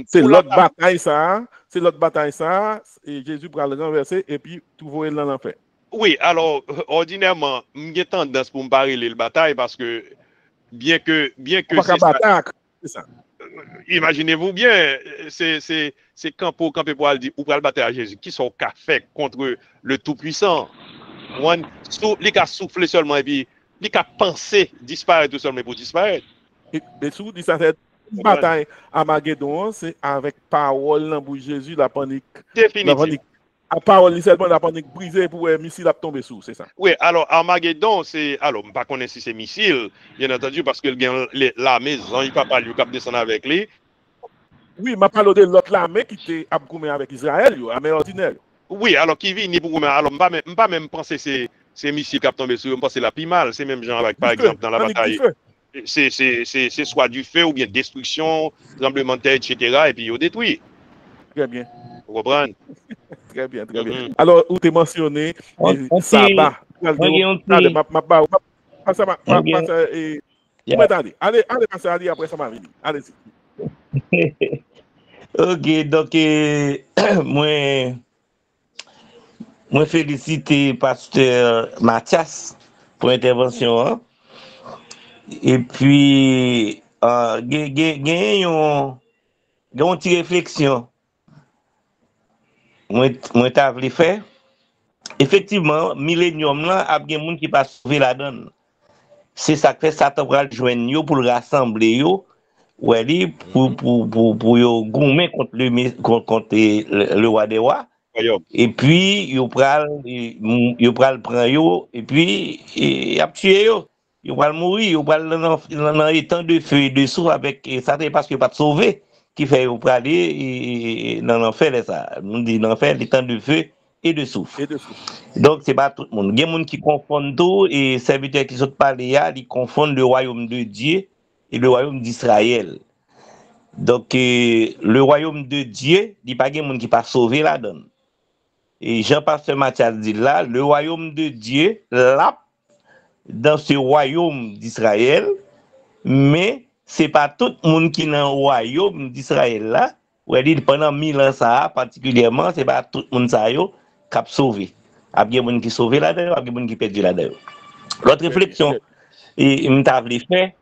C'est l'autre bataille ça, et Jésus va le renverser et puis tout va dans l'enfer. Oui, alors ordinairement, j'ai tendance pour me parler de la bataille parce que bien que c'est ça. Imaginez-vous bien, c'est campo pour dire ou pour le battre à Jésus qui sont fait contre le Tout-Puissant. Il a soufflé seulement et puis il a pensé disparaître tout seulement pour disparaître. Et sous dit ça c'est une bataille à Armageddon, c'est avec parole dans bouche Jésus la panique. Définitivement. La parole seulement la panique brisée pour un missile à tomber sous, c'est ça. Oui, alors Armageddon c'est alors pas connaître si c'est missile, bien entendu parce que la maison il pas pas lui cap descendre avec lui. Oui, m'a parlé de l'autre l'armée qui était abgoumé avec Israël, armée ordinaire. Oui, alors qui vient pour alors pas même penser c'est missile qui tomber sur, je pense c'est la plus mal, c'est même genre avec par exemple dans la bataille. C'est soit du feu ou bien destruction, tremblement de terre, etc. et puis au détruit. Très bien. Vous comprenez? Très bien, très bien. Alors, où tu mentionné sabbat. Allez, passer Ali après ça m'a venu. Allez-y. Ok, donc moi félicite pasteur Mathias pour l'intervention. Hein? Et puis, il y a une petite réflexion. Moi, t'as voulu faire. Effectivement, millénium là, il y a des gens qui pas sauvé la donne. C'est ça que fait Satan pour joindre pour le rassembler pour gommer contre le roi des rois. Et puis il pral prendre et puis il a tué yo. Il va mourir, il va dans étang de feu et de soufre avec Satan parce qu'il pas sauvé qui fait il va aller dans l'enfer ça. On dit l'enfer l'étang de feu et de soufre. Donc c'est pas tout le monde. Il y a des gens qui confondent tout et les serviteurs qui sont parlés là, ils confondent le royaume de Dieu et le royaume d'Israël. Donc, le royaume de Dieu, il n'y a pas de monde qui pas sauvé la donne. Et Jean-Pasteur Mathias dit là, le royaume de Dieu, là, dans ce royaume d'Israël, mais c'est pas tout le monde qui est dans le royaume d'Israël là. Ou dit pendant 1000 ans ça, particulièrement, c'est pas tout le monde ça qui a sauvé. Il y a des gens qui sauvé là-dedans, il y a des gens qui perdus là-dedans. L'autre réflexion, et m't'a fait,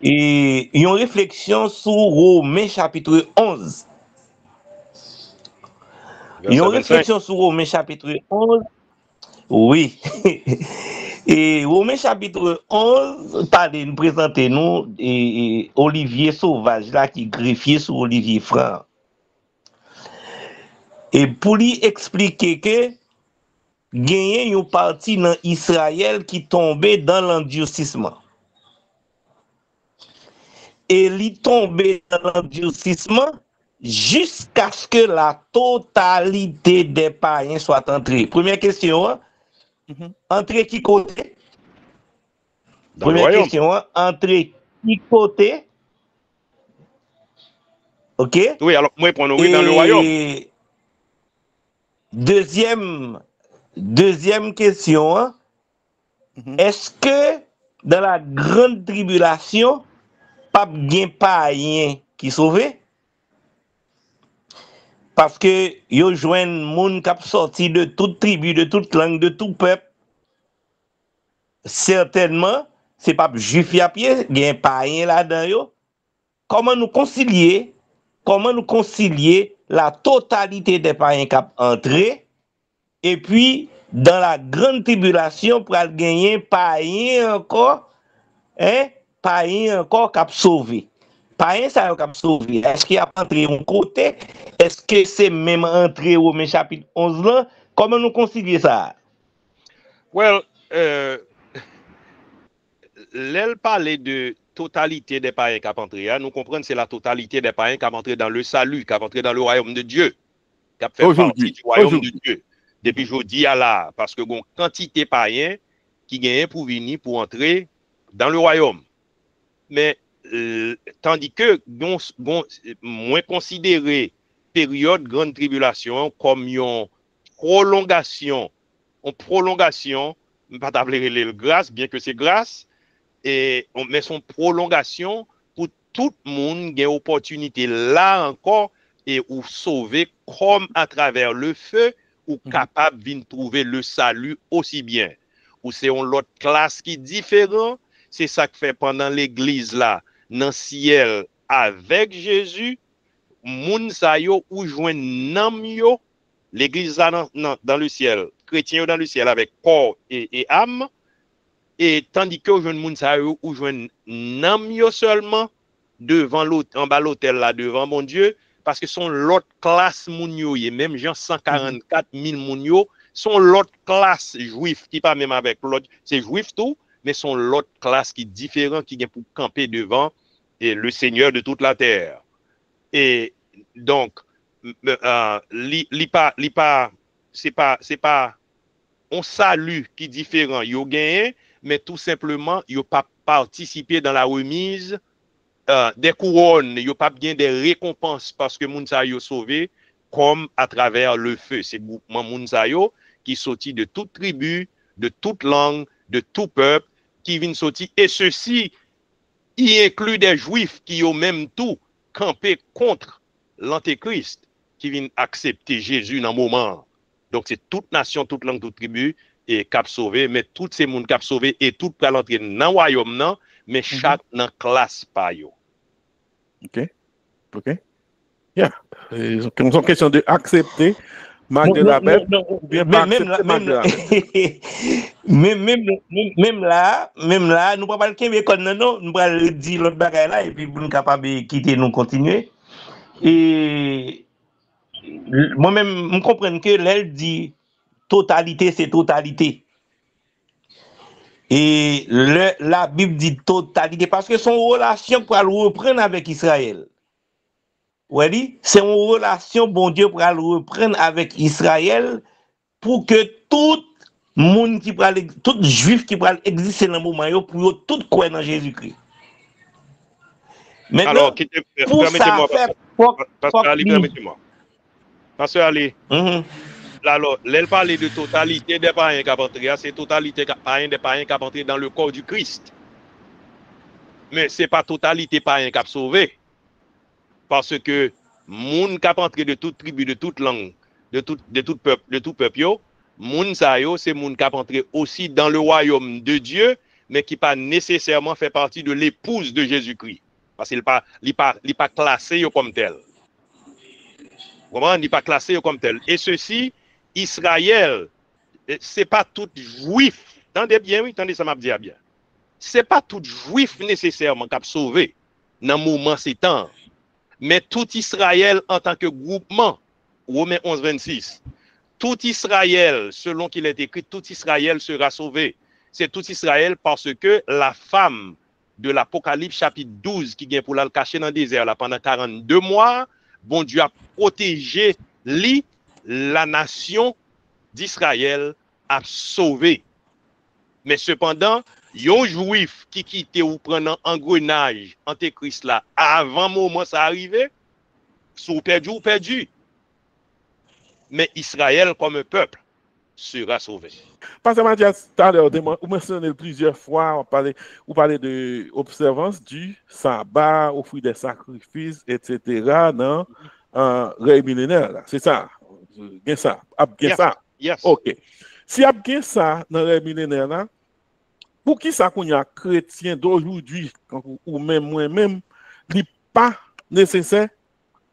et une réflexion sur Romains chapitre 11. Une réflexion sur Romains chapitre 11. Oui. Et Romains chapitre 11, nous présenter nous Olivier Sauvage là qui greffier sur Olivier Franc. Et pour lui expliquer que gagné une partie dans Israël qui tombait dans l'endurcissement. Et il tombait dans l'endurcissement jusqu'à ce que la totalité des païens soit entrée. Première question, entrer qui côté? Première question, entrer qui côté? Ok? Oui, alors moi, pour nous, oui, dans le royaume. Deuxième question, est-ce que dans la grande tribulation, pas de païen qui sauvé? Parce que yo joignent moun qui sorti de toute tribu, de toute langue, de tout peuple. Certainement, c'est pas juif à pied, il y a un païen là-dedans. Comment nous concilier la totalité des païens qui ont entré et puis dans la grande tribulation pour gagner païen encore, païen encore qui a sauvé. Païen ça qui a sauvé. Est-ce qu'il a entré un côté? Est-ce que c'est même entré au chapitre 11 là? Comment nous concilier ça? Well, l'elle parlait de totalité des païens qui ont entré. Nous comprenons que c'est la totalité des païens qui ont entré dans le salut, qui ont entré dans le royaume de Dieu, qui ont fait partie du royaume de Dieu. Depuis jeudi à là, parce que bon, quantité de païens qui gagnent pour venir, pour entrer dans le royaume. Mais tandis que moins considéré période grande tribulation comme une prolongation, pas t'appeler le grâce, bien que c'est grâce, mais son prolongation pour tout le monde qui a opportunité là encore et ou sauver comme à travers le feu ou capable de trouver le salut aussi bien. Ou c'est une autre classe qui est différente. C'est ça que fait pendant l'église là, dans le ciel avec Jésus, moun sa yo ou joine nam yo, l'église là dans le ciel, chrétien dans le ciel avec corps et âme, et tandis que joine moun sa yo ou joine nam yo seulement devant l'autre, en bas l'hôtel là devant mon Dieu, parce que son l'autre classe moun yo, et même gens 144 000 moun yo, son l'autre classe juif qui pas même avec l'autre, c'est juif tout, mais son l'autre classe qui est différent, qui vient pour camper devant et le Seigneur de toute la terre. Et donc, c'est pas on salue qui est différent, yo gagné, mais tout simplement, yo pas participé dans la remise des couronnes, yo pas bien des récompenses parce que moun sa yo sauvé comme à travers le feu. C'est groupement moun sa yo qui sorti de toute tribu, de toute langue, de tout peuple, qui viennent sortir. Et ceci, y inclut des juifs qui ont même tout campé contre l'antéchrist, qui viennent accepter Jésus dans le moment. Donc c'est toute nation, toute langue, toute tribu, et cap sauvé, mais tous ces monde cap sauvé, et tout pour l'entrer dans le royaume, non, mais chaque dans classe pas yo. Ok. Yeah. C'est une question de accepter Marc de la Bible ou bien pas accepter Marc de la Bible. Même là, nous ne pouvons pas le quitter comme non, nous pouvons dire l'autre bagaille là et puis nous sommes capables de quitter, nous continuer. Et moi-même, je comprends que l'elle dit totalité, c'est totalité. Et la Bible dit totalité parce que son relation pour le reprendre avec Israël. Oui, c'est une relation, bon Dieu, pour le reprendre avec Israël pour que tout monde qui parle, tout juif qui parle exister dans le moment, pour tout croire dans Jésus-Christ. Alors, Maintenant, pour ça permettez-moi, faire, Pasteur Ali, permettez-moi. Pasteur Ali, alors, l'elle parle de totalité des païens qui ont c'est totalité des païens qui ont dans le corps du Christ. Mais ce n'est pas totalité païen qui a sauvé. Parce que moun qui a entré de toute tribu, de toute langue, de tout peuple, moun sa yo, c'est moun qui a entré aussi dans le royaume de Dieu, mais qui pas nécessairement fait partie de l'épouse de Jésus-Christ. Parce qu'il n'est pas classé comme tel. Comment? Il n'est pas classé comme tel. Et ceci, Israël, c'est pas tout juif. Tendez bien, oui, tendez ça m'a dit bien. C'est pas tout juif nécessairement qui a sauvé dans le moment ces temps. Mais tout Israël en tant que groupement, Romains 11, 26, tout Israël, selon qu'il est écrit, tout Israël sera sauvé. C'est tout Israël parce que la femme de l'Apocalypse chapitre 12 qui vient pour la cacher dans le désert là, pendant 42 mois, bon Dieu a protégé la nation d'Israël a sauvé. Mais cependant, yon juif qui quitte ou prend engrenage antéchrist là avant moment ça arrivé, sous perdu ou perdu. Mais Israël comme un peuple sera sauvé. Pasteur Mathias, tout à l'heure, vous mentionnez plusieurs fois, vous parlez de observance du sabbat, au fruit des sacrifices, etc. dans règne millénaire. C'est ça? Bien ça? Bien ça? Yes. OK. Si vous avez ça dans le millénaire, là, pour qui ça qu'on y a chrétien d'aujourd'hui, ou même moi-même, il n'est pas nécessaire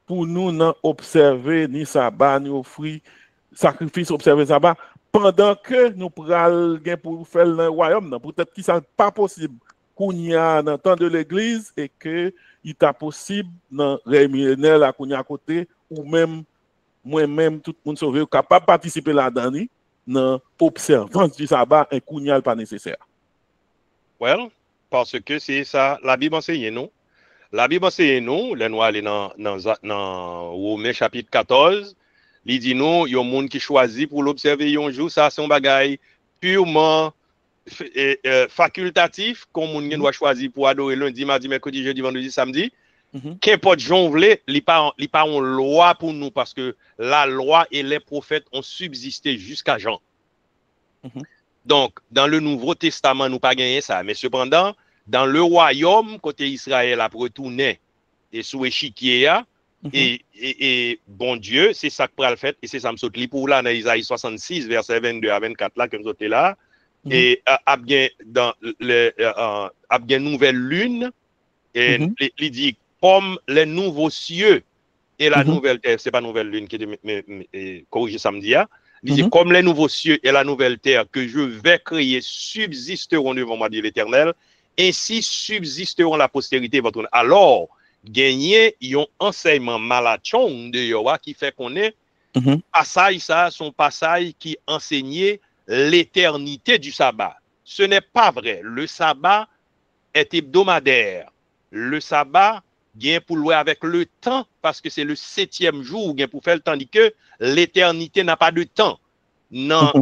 pour nous observer ni sabbat, ni offrir sacrifice, observer sabbat, pendant que nous prenons pour faire le royaume. Peut-être que ce n'est pas possible qu'on y a dans le temps de l'église et que il est possible dans le millénaire qu'on y a à côté, ou même moi-même, tout le monde sauvé, capable de participer là-dedans, dans l'observance du sabbat, un coup n'est pas nécessaire. Well, parce que c'est ça, la Bible enseigne nous. La Bible enseigne nous, les noirs aller dans Romains chapitre 14, il dit nous, il y a un monde qui choisit pour l'observer un jour, ça c'est un bagage purement facultatif, comme monde doit choisir pour adorer lundi, mardi, mercredi, jeudi, vendredi, samedi. Qu'importe Jean voulait, il pas une loi pour nous parce que la loi et les prophètes ont subsisté jusqu'à Jean. Donc, dans le Nouveau Testament, nous pas gagné ça. Mais cependant, dans le royaume, côté Israël a retourné et sous échiquier, et bon Dieu, c'est ça que pour le fait, et c'est ça me saute pour là, dans Isaïe 66, verset 22 à 24, là, que nous sommes là, et a bien nouvelle lune, et il dit, comme les nouveaux cieux et la nouvelle terre, c'est pas nouvelle lune qui est corrigé samedi, il dit, comme les nouveaux cieux et la nouvelle terre que je vais créer subsisteront devant moi, dit l'Éternel, ainsi subsisteront la postérité votre. Alors, gagner un enseignement malachon de Yowa qui fait qu'on est passage, ça, son passage qui enseignait l'éternité du sabbat. Ce n'est pas vrai. Le sabbat est hebdomadaire. Le sabbat vient pour louer avec le temps parce que c'est le 7e jour vient pour faire le tandis que l'éternité n'a pas de temps. Non,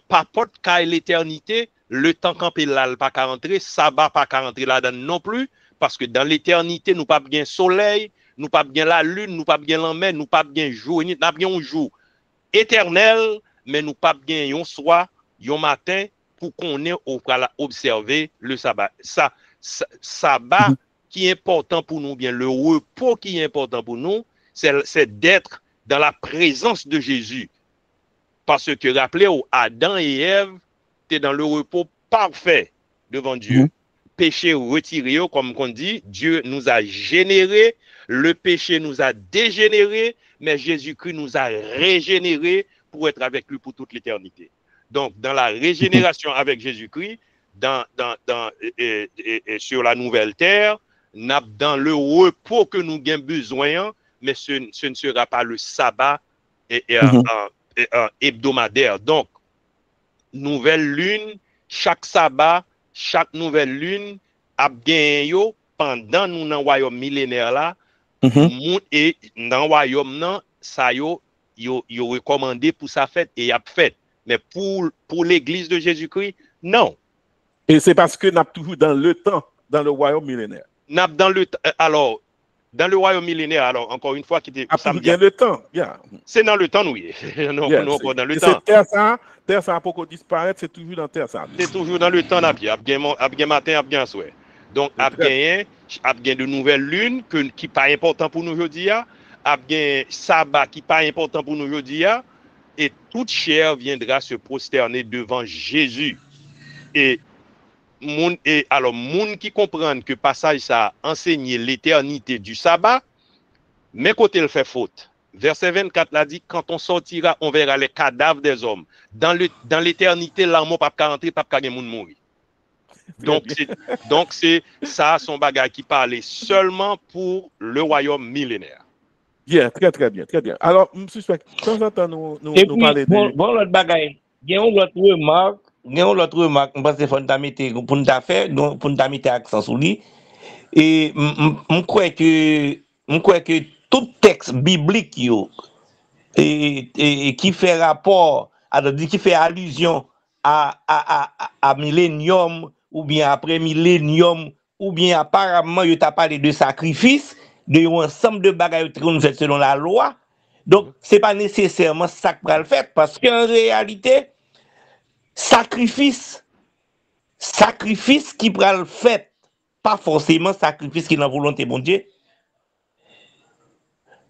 pas porte qu'à l'éternité, le temps campé là pas qu'à rentrer, sabbat pas qu'à rentrer là-dedans non plus parce que dans l'éternité nous pas bien soleil, nous pas bien la lune, nous pas bien la mer, nous pas bien jour, nous pas bien un jour éternel, mais nous pas bien un soir, un matin pour qu'on ait observer le sabbat. Sabbat qui est important pour nous, bien le repos qui est important pour nous, c'est d'être dans la présence de Jésus. Parce que rappelez-vous, Adam et Ève étaient dans le repos parfait devant Dieu. Péché retiré, comme on dit, Dieu nous a générés, le péché nous a dégénérés, mais Jésus-Christ nous a régénérés pour être avec lui pour toute l'éternité. Donc, dans la régénération avec Jésus-Christ, sur la nouvelle terre, dans le repos que nous avons besoin, mais ce ne sera pas le sabbat hebdomadaire. Donc, nouvelle lune, chaque sabbat, chaque nouvelle lune, a bien pendant nous dans le royaume millénaire là, et dans le royaume, ça yo recommandé pour sa fête et y a fait. Mais pour l'église de Jésus-Christ, non. Et c'est parce que nous sommes toujours dans le temps, dans le royaume millénaire. alors, dans le royaume millénaire, alors, encore une fois, Après, il y a le temps. Yeah. C'est dans le temps, oui. Non, Yeah, non, pas dans le et temps. c'est terre ça, pour qu'on disparaître, c'est toujours dans terre ça. C'est toujours dans le temps, bien matin, bien soir. Donc, bien de nouvelles lunes qui pas important pour nous aujourd'hui, bien sabbat qui pas important pour nous aujourd'hui, et toute chair viendra se prosterner devant Jésus. Et alors, moun qui comprennent que passage ça enseigné l'éternité du sabbat, mais côté le fait faute. Verset 24 l'a dit, quand on sortira, on verra les cadavres des hommes. Dans l'éternité, l'amour pas rentrer, pas moun mourir. Donc c'est ça son bagage qui parlait seulement pour le royaume millénaire. Yeah, très bien. Alors, je suspecte, de temps en temps, nous parler de... Bon, l'autre bagage, il y a une autre remarque, je pense que faut nous mettre pour nous faire, pour nous mettre accent sur lui. Et je crois que tout texte biblique et qui fait rapport, qui fait allusion à millénium, ou bien après millénium, ou bien apparemment, il t'a parlé de sacrifice, de un ensemble de bagages qu'on fait selon la loi. Donc, ce n'est pas nécessairement ça que le fait, parce qu'en réalité, sacrifice qui prend le fait, pas forcément sacrifice qui est dans la volonté de bon Dieu.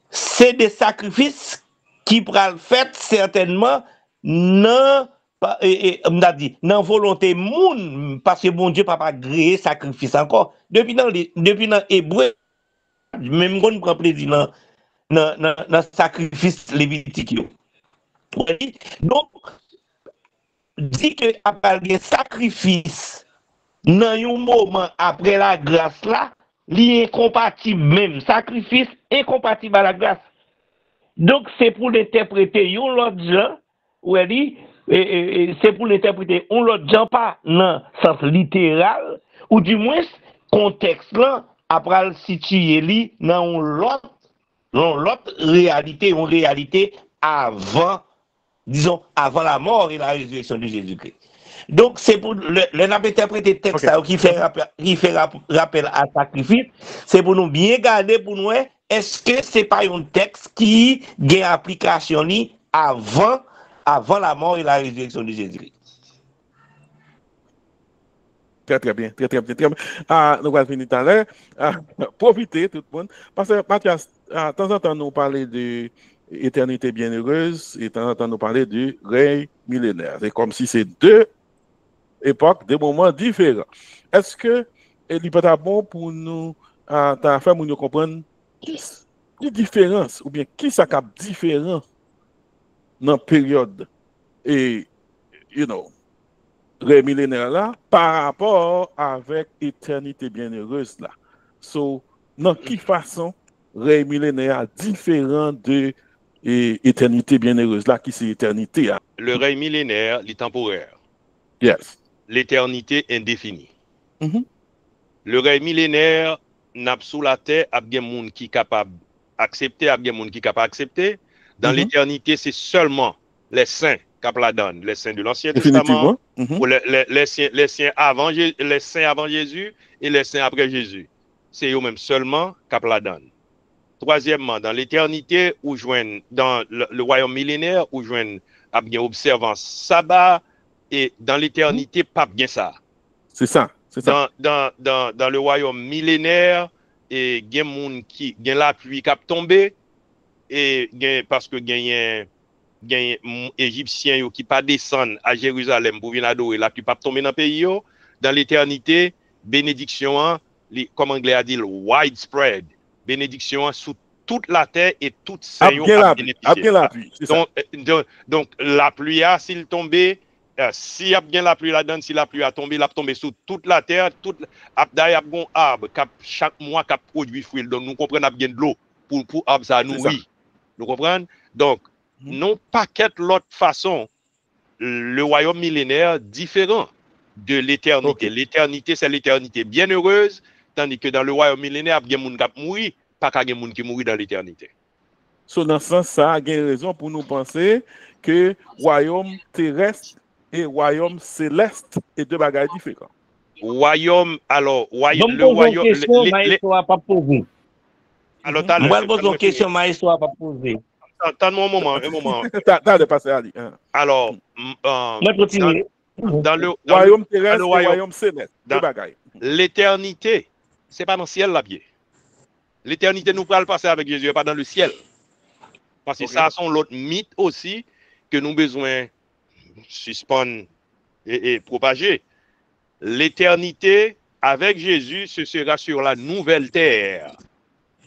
C'est des sacrifices qui prend le fait certainement non dans volonté moun, parce que bon Dieu n'a pas créé sacrifice encore. Depuis dans Hébreu, même quand on prend plaisir dans sacrifice lévitique. Donc, dit que après le sacrifice, dans un moment après la grâce là, l'incompatible même, sacrifice incompatible à la grâce. Donc, c'est pour l'interpréter un autre gens, c'est pour l'interpréter un autre gens, pas dans le sens littéral, ou du moins, contexte là, après le situer dans l'autre réalité, une réalité avant, disons, avant la mort et la résurrection de Jésus-Christ. Donc, c'est pour l'interpréter texte qui fait rappel à sacrifice, c'est pour nous bien garder pour nous, est-ce que ce n'est pas un texte qui a application avant la mort et la résurrection de Jésus-Christ? Très bien. Nous allons finir tout à l'heure. Profitez tout le monde. Parce que Mathias, de temps en temps, nous parlons de éternité bienheureuse et de temps en temps, nous parlons du règne millénaire. C'est comme si c'est deux époques, deux moments différents. Est-ce que il peut être bon pour nous, faire nous comprendre qui différence ou bien qui ça cap différent dans la période et, règne millénaire là par rapport avec éternité bienheureuse là. So, dans quelle façon règne millénaire différent de éternité bienheureuse là qui c'est éternité là? Le règne millénaire, il est temporaire. Yes. L'éternité indéfinie. Le règne millénaire n'a sous la terre a bien monde qui capable accepter, a bien monde qui capable accepter. Dans l'éternité, c'est seulement les saints qui la donnent, les saints de l'Ancien Testament, ou les saints avant Jésus et les saints après Jésus. C'est eux-mêmes seulement qui la donnent. Troisièmement, dans l'éternité, où joignent dans le royaume millénaire, où joignent a bien observance sabbat, et dans l'éternité, pas bien ça. C'est ça. Dans le royaume millénaire, et il y a des gens qui ont la pluie qui a tombé, et parce que il y a des Égyptiens qui pas descendent à Jérusalem pour venir adorer, la pluie pas tomber dans le pays. Dans l'éternité, bénédiction, comme anglais a dit, widespread, bénédiction sous toute la terre et toute saint a bénéficié. Donc la pluie, s'il tombait, s'il y a bien la pluie là-dedans, si la pluie a tombé sur toute la terre, d'ailleurs, il y a un arbre chaque mois qui produit fruits. Donc, nous comprenons bien de l'eau pour arbre ça nourrir. Nous comprenons? Donc, non pas qu'être l'autre façon, le royaume millénaire différent de l'éternité. L'éternité, c'est l'éternité bienheureuse, tandis que dans le royaume millénaire, il y a des gens qui mourent, pas qu'il y a des gens qui mourent dans l'éternité. Dans ce sens, ça a raison pour nous penser que royaume terrestre et royaume céleste est deux bagages différents. royaume, alors, Je me le pose une royaume, question, maestro pas pour vous. alors, Je me pose une question, maestro pas poser. Attends-moi un moment. T'as dépassé, Ali. Alors, Moi, continuer. dans le Royaume terrestre et royaume, royaume céleste. Deux bagailles. l'éternité, c'est pas dans le ciel là, pied. L'éternité nous pourra le passer avec Jésus, pas dans le ciel. Parce que ça sont l'autre mythe aussi que nous besoin suspendre et propager. L'éternité avec Jésus, ce sera sur la nouvelle terre.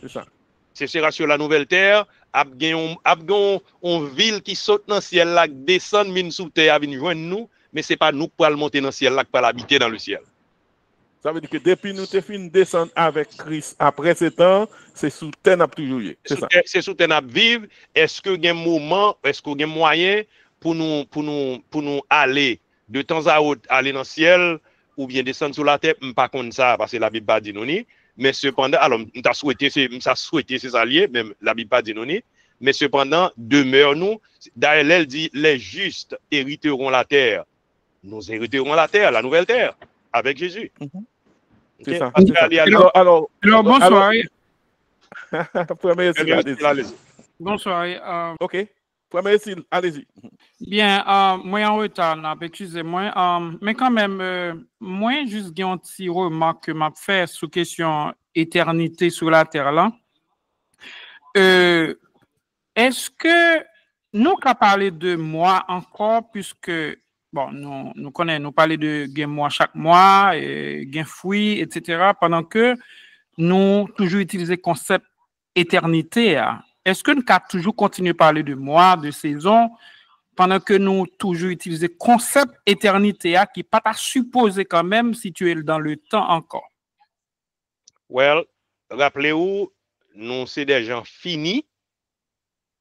C'est ça. Ce sera sur la nouvelle terre. On ville qui saute dans le ciel, là, descend mine sous terre, vient joindre nous, mais ce n'est pas nous qui allons monter dans le ciel, là, qui allons habiter dans le ciel. Ça veut dire que depuis nous te fin descendre avec Christ, après ce temps, c'est sous terre n'a toujours eu. C'est ça. C'est sous terre n'a vivre. Est-ce que il y a un moment, est-ce qu'il y a un moyen pour nous aller de temps à autre, aller dans le ciel, ou bien descendre sur la terre? Je ne sais pas comme ça, parce que la Bible pas dit non. Mais cependant, alors, ça souhaité ses alliés, même la Bible pas dit non. Mais cependant, demeure-nous. D'ailleurs, elle dit, les justes hériteront la terre. Nous hériterons la terre, la nouvelle terre, avec Jésus. C'est ça. Alors, bonsoir. Bonsoir. OK. Premier style, allez-y. Bien, moi en retard, excusez-moi. Mais quand même, moi, juste un petit remarque que m'a fait sur question éternité sur la terre là. Est-ce que nous avons parlé de moi encore, puisque bon, nous connaissons, nous parlons de gain mois chaque mois, gain fruits, etc., pendant que nous toujours utilisons le concept éternité. Est-ce que nous avons toujours continué à parler de mois, de saison, pendant que nous toujours utilisons le concept éternité qui n'est pas supposé quand même situé dans le temps encore? Well, rappelez-vous, nous sommes des gens finis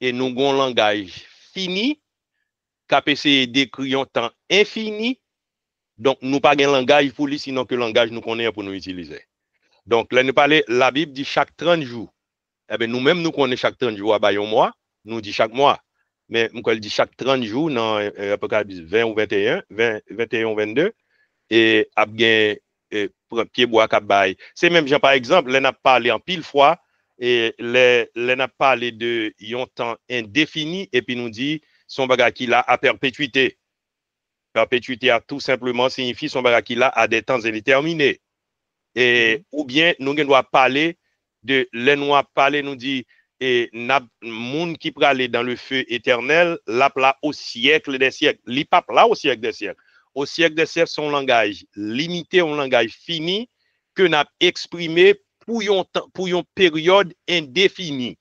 et nous avons un langage fini qui a essayé d'écrire un temps infini. Donc, nous n'avons pas un langage pour lui, sinon que le langage nous connaît pour nous utiliser. Donc, là, nous parlons, la Bible dit chaque 30 jours. Eh bien, nous-mêmes, nous connaissons chaque 30 jours à un mois. Nous dit chaque mois. Mais nous dit chaque 30 jours dans Apocalypse 20 ou 21, 21 ou 22. Et à bien pied bois cap bail. C'est même genre par exemple, là n'a parlé en pile fois et là n'a parlé de un temps indéfini et puis nous dit son bagage qui là à perpétuité. Perpétuité a tout simplement signifie son bagage qui là à des temps indéterminés. Et ou bien nous doit parler de les nous parler nous dit et n'a monde qui peut aller dans le feu éternel là au siècle des siècles. Li pas là au siècle des siècles. Au siècle des siècles, son langage limité, un langage fini que n'a exprimé pour une période indéfinie.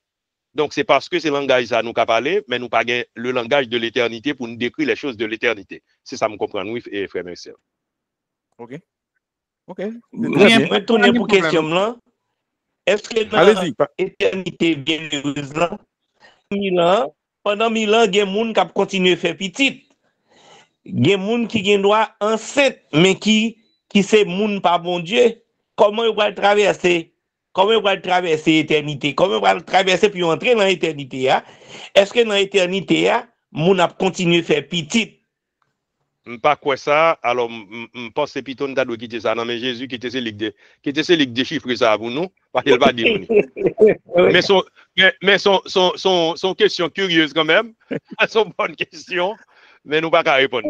Donc, c'est parce que ce langage ça nous a parlé, mais nous pas le langage de l'éternité pour nous décrire les choses de l'éternité. C'est ça, me comprendre, oui, frère et sœur. OK. Je tourner pour question là. Est-ce que dans l'éternité bienheureuse là, pendant 1000 ans, il y a des gens qui ont continué à faire petit. Il y a des gens qui ont droit enceinte, mais qui c'est moun pas bon Dieu. Comment ils vont traverser? Comment ils vont traverser l'éternité? Comment ils vont traverser puis entrer dans l'éternité? Est-ce que dans l'éternité, moun a continué à faire petit? Pas quoi ça, alors je pense que Piton doit quitter ça. Non, mais Jésus qui était celui qui déchiffre ça pour nous, parce qu'il va dire. Mais son question curieuse quand même, son bonne question, mais nous pas qu'à répondre.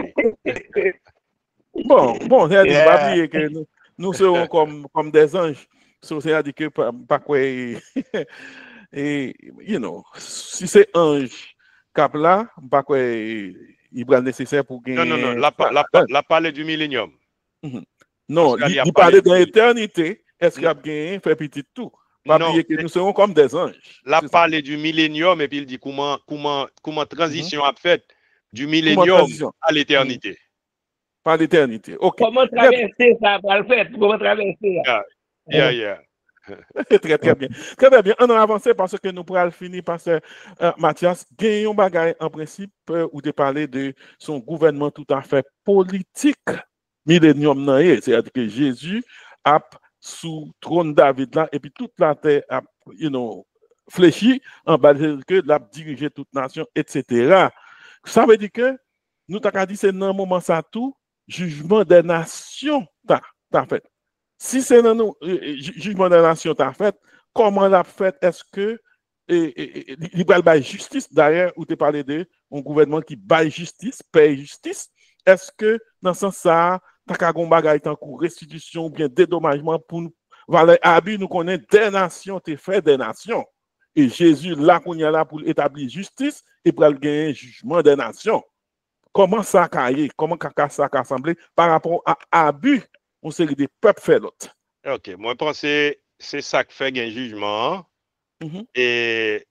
Bon, c'est-à-dire pas oublier que nous serons comme des anges. C'est-à-dire que pas quoi et si c'est ange cap là, pas quoi il va nécessaire pour gagner. Non, la parler du millénium. Non, il parlait de l'éternité. Est-ce qu'il a gagné fait petit tout? Pas oublier que nous serons comme des anges. La parler du millénium et puis il dit comment transition a fait du millénium à l'éternité. Par l'éternité. OK. Comment traverser ça par le fait? Comment traverser? Yeah. Très bien. Très bien. On a avancé parce que nous pourrons finir par Mathias. Gagnons bagaille en principe ou de parler de son gouvernement tout à fait politique. Millénium, c'est-à-dire que Jésus a sous trône David là et puis toute la terre a fléchi en bas que l'a dirigé toute nation, etc. Ça veut dire que nous t'avons dit c'est dans un moment ça tout jugement des nations t'as fait. Si c'est dans nous, jugement de la nation t'as fait, comment l'a fait? Est-ce que il va bailler justice d'ailleurs, où tu parlé de un gouvernement qui baille justice, paye justice? Est-ce que dans ce sens ça, t'as qu'à gon bagay tant coup restitution ou bien dédommagement pour nous? Voilà, Abi nous connaît des nations, t'es fait des nations. Et Jésus, là, qu'on y a là pour établir justice et pour gagner un jugement des nations. Comment ça a été, comment ça a assemblé par rapport à Abi, on série des peuples fait l'autre. Ok, moi, je pense que c'est ça qui fait un jugement. Et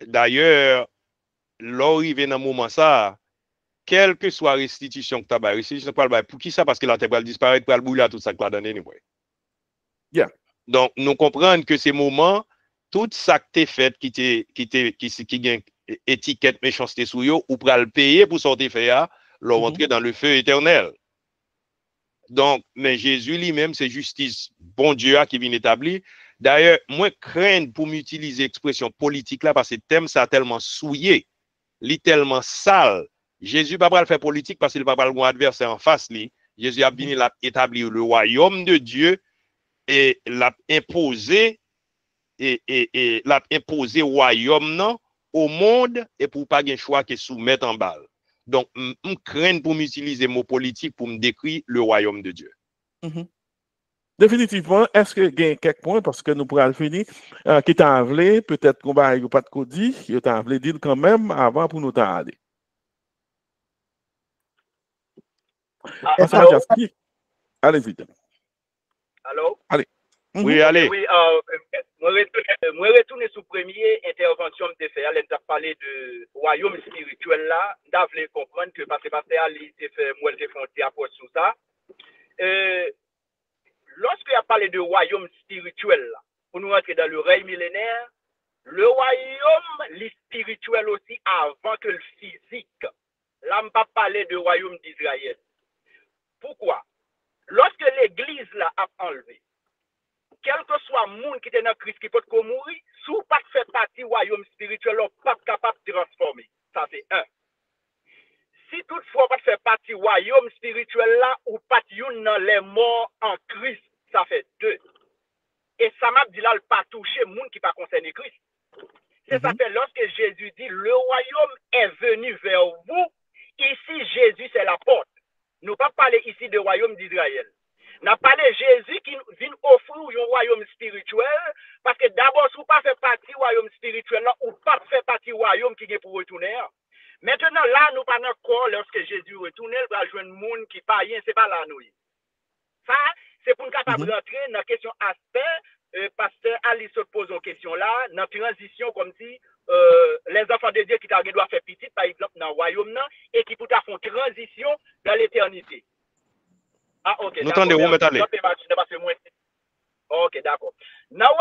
d'ailleurs, l'arrivée dans le moment ça, quelle que soit la restitution que tu as, restitution pour qui ça? Parce que là, tu vas disparaître, pour le bouler, tout ça que tu as donné. Yeah. Donc, nous comprenons que ces moments, tout ça que tu as fait, qui gagne étiquette méchanceté sous yo, ou pour le payer pour sortir faire, leur rentrer dans le feu éternel. Donc, mais Jésus lui-même, c'est justice, bon Dieu qui vient établir. D'ailleurs, moi, crains pour m'utiliser l'expression politique là, parce que le thème, ça a tellement souillé, tellement sale. Jésus va pas le faire politique parce qu'il va pas le adversaire en face. Jésus a venu établir le royaume de Dieu et l'a imposé l'a imposé royaume non, au monde et pour pas un choix qui soumettre en balle. Donc, je crains pour m'utiliser mot politique pour me décrire le royaume de Dieu. Définitivement, est-ce que il y a quelques points, parce que nous pourrons le finir, qui t'a appelé, peut-être qu'on va pas de codi, qui t'a appelé dire quand même avant pour nous aller. Allez-y. Allô? Allez. Oui, allez. Oui, moi retourner sur première intervention de faire, elle a parlé de royaume spirituel là, d'avler comprendre que parce que pasteur Ali s'est fait moi j'ai fait un diapo sur ça. Lorsque il a parlé de royaume spirituel là, pour nous rentrer dans le règne millénaire, le royaume les spirituel aussi avant que le physique. Là, on pas parler de royaume d'Israël. Pourquoi? Lorsque l'église là a enlevé, quel que soit le monde qui est dans Christ qui peut mourir, si vous pas fait partie du royaume spirituel, vous pas capable de transformer. Ça c'est un. Si toutefois pas fait partie du royaume spirituel là, ou pas dans les morts en Christ, ça fait deux. Et ça m'a dit là, le pas toucher le monde qui pas concerné Christ. C'est ça fait lorsque Jésus dit, le royaume est venu vers vous, ici Jésus c'est la porte. Nous pas parler ici de royaume d'Israël. Nous avons parlé de Jésus qui vient offrir un royaume spirituel, parce que d'abord, si vous ne faites pas partie du royaume spirituel, ou pas fait partie du royaume qui est pour retourner. Maintenant, là, nous parlons encore, lorsque Jésus retourne, il va jouer un monde qui n'est pas rien, ce n'est pas là, nous. Ça, c'est pour nous capable de rentrer dans la question aspect, pasteur Ali se pose une question là, dans la transition, comme si les enfants de Dieu qui doivent faire petit, par exemple, dans le royaume, et qui pour faire une transition dans l'éternité. Ah, ok. Nous tendez où mettre aller? Ok, d'accord. Dans le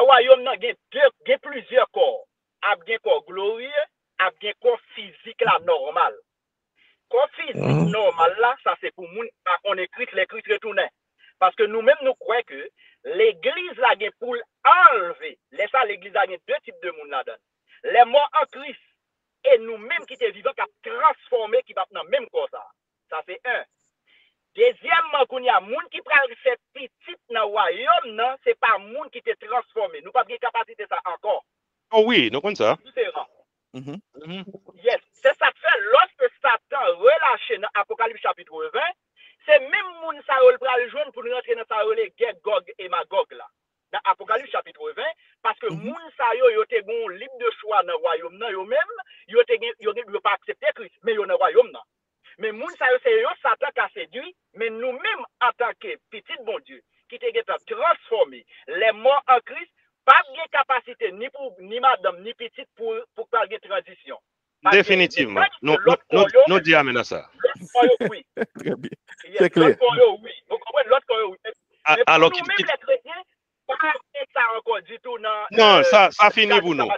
royaume, il y a plusieurs corps. Il y a un corps glorieux, il y a un corps physique là, normal. Corps physique normal là, ça c'est pour nous, on écrit les Christ retournés. Parce que nous-mêmes, nous croyons que l'église là, pour enlever, l'église a deux types de monde là-dedans. Les morts en Christ et nous-mêmes qui sommes vivants, qui ont transformé, qui va dans le même corps ça. Ça c'est un. Deuxièmement, il y a des gens qui prennent cette petite dans le royaume, ce n'est pas des gens qui te transformé. Nous n'avons pas de capacité ça encore. Oh oui, nous connaissons ça. Différent. Yes. C'est ça que fait lorsque Satan relâché dans Apocalypse chapitre 20, c'est même les gens qui le joindre pour nous rentrer dans sa relais Gog et Magog là. Dans Apocalypse chapitre 20, parce que les gens qui ont libre de choix dans le royaume, eux-mêmes, ils n'ont pas accepté Christ, mais ils ont dans le royaume. Mais moun sa yo c'est yo Satan qui a séduit, mais nous-mêmes en tant que petit bon Dieu, qui te transformé les morts en Christ, pas de capacité ni pour ni madame ni petite pour faire une transition. Définitivement. Nous disons amen ça. Oui. C'est clair. Oui. Vous comprenez l'autre oui. Alors nous-mêmes les chrétiens, pas ça encore du tout non, ça finit pour nous.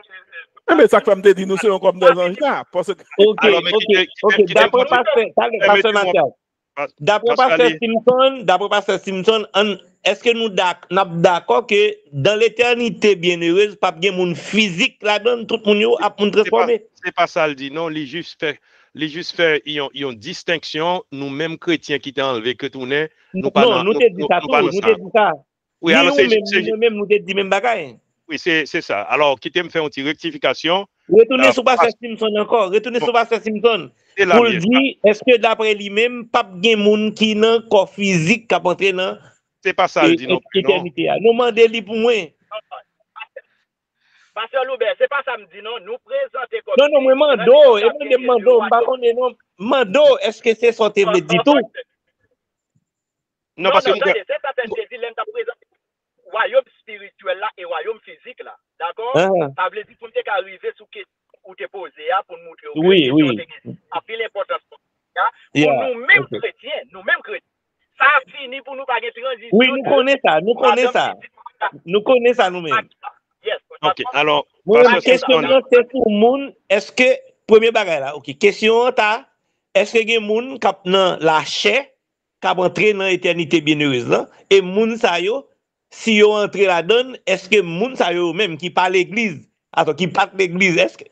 Mais ça comme te dit, nous sommes comme des anges là. Ok. D'après pasteur Simpson, est-ce que nous sommes d'accord que dans l'éternité bienheureuse, pas bien monde physique là-dedans, tout le monde a transformé? C'est pas ça le dit, non, il juste fait les juste faire une distinction, nous-mêmes chrétiens qui t'ont enlevé que tout n'est, nous pas Non, nous te dit ça tout, nous te dit ça. Oui, alors c'est nous-mêmes, nous te dit même bagaille. Oui, c'est ça. Alors, qui t'aime faire une petite rectification. Retournez sur Pasteur Simpson encore. Retournez sur Pasteur Simpson. Pour le dire, est-ce que d'après lui-même, pas de monde qui n'a un corps physique qui a entré dans c'est pas ça, le dit non plus, non. Nous demandez-lui pour moi. Pasteur Loubert, c'est pas ça me dit non. Nous présenter comme. Non, moi, Mando, est-ce que c'est ça que vous dit tout? Non, parce que. C'est ça que je dis, l'entend présenter. Royaume spirituel là et royaume physique là. D'accord? Ça veut dire pour nous arriver sur où tu es posé pour nous montrer. Oui. A pris l'importance pour nous-mêmes chrétiens, ça a fini pour nous pas gagner transition. Oui, nous connaissons ça nous-mêmes. Yes. OK. Alors, la question c'est pour monde, est-ce que premier bagage là, OK, question est-ce que il y a monde qui dans la chair qui entrer dans l'éternité bienheureuse là et monde ça yo si yo entrer là-dedans, est-ce que moun sa yo même qui parle l'église, qui parle l'église, est-ce que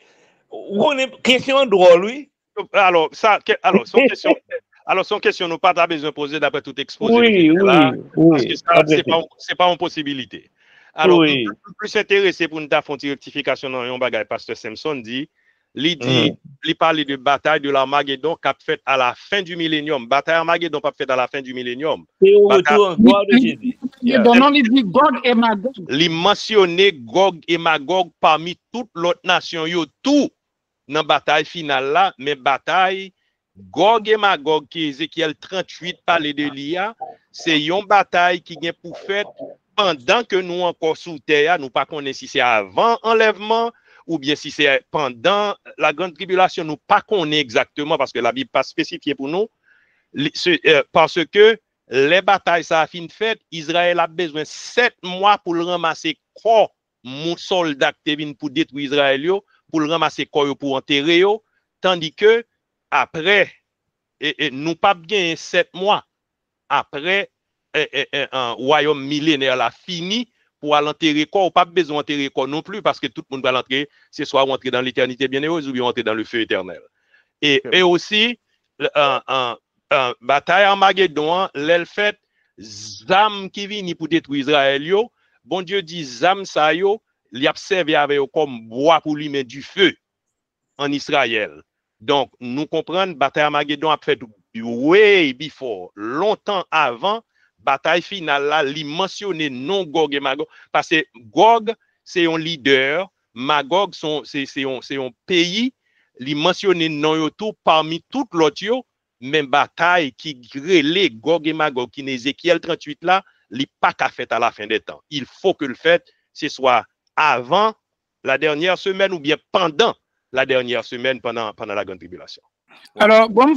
on est question drôle oui? Alors son question nous pas besoin de poser d'après tout exposé. Oui. Parce que ça c'est pas une possibilité. Alors plus intéressé pour nous faire une rectification dans un bagage pasteur Simpson dit il parle de bataille de l'Armageddon qu'a fait à la fin du millénium. Bataille Armageddon pas fait à la fin du millénium. C'est au retour gloire de Jésus. Il dit Gog et Magog. Il mentionné Gog et Magog parmi toutes l'autre nation yo tout dans bataille finale là, mais bataille Gog et Magog qui Ézéchiel 38 parle de l'IA, c'est une bataille qui vient pour faire pendant que nous encore sous terre, nous pas connaît si c'est avant enlèvement ou bien si c'est pendant la grande tribulation, nous pas connaît exactement parce que la Bible pas spécifié pour nous, parce que les batailles ça a fin de fait, Israël a besoin 7 mois pour le ramasser corps mon soldat qui vient pour détruire Israël pour le ramasser corps pour enterrer tandis que après nous pas bien 7 mois après un royaume millénaire là fini pour aller enterrer corps, ou pas besoin d'enterrer corps non plus, parce que tout le monde va l'entrer, c'est soit rentrer dans l'éternité bienheureuse ou bien rentrer dans le feu éternel. Et aussi, bataille Armageddon, l'elle fait, zam qui viennent pour détruire Israël, bon Dieu dit, zam sa yo, li a servi avec comme bois pour lui mettre du feu en Israël. Donc, nous comprenons, bataille Armageddon a fait way before, longtemps avant, bataille finale là, li mentionné non Gog et Magog parce que Gog c'est un leader, Magog c'est un pays, li mentionné non tout parmi toutes l'autre même bataille qui relève Gog et Magog qui Ézéchiel 38 là, li pas qu'à fait à la fin des temps. Il faut que le fait ce soit avant la dernière semaine ou bien pendant la dernière semaine pendant la grande tribulation. Alors, bon,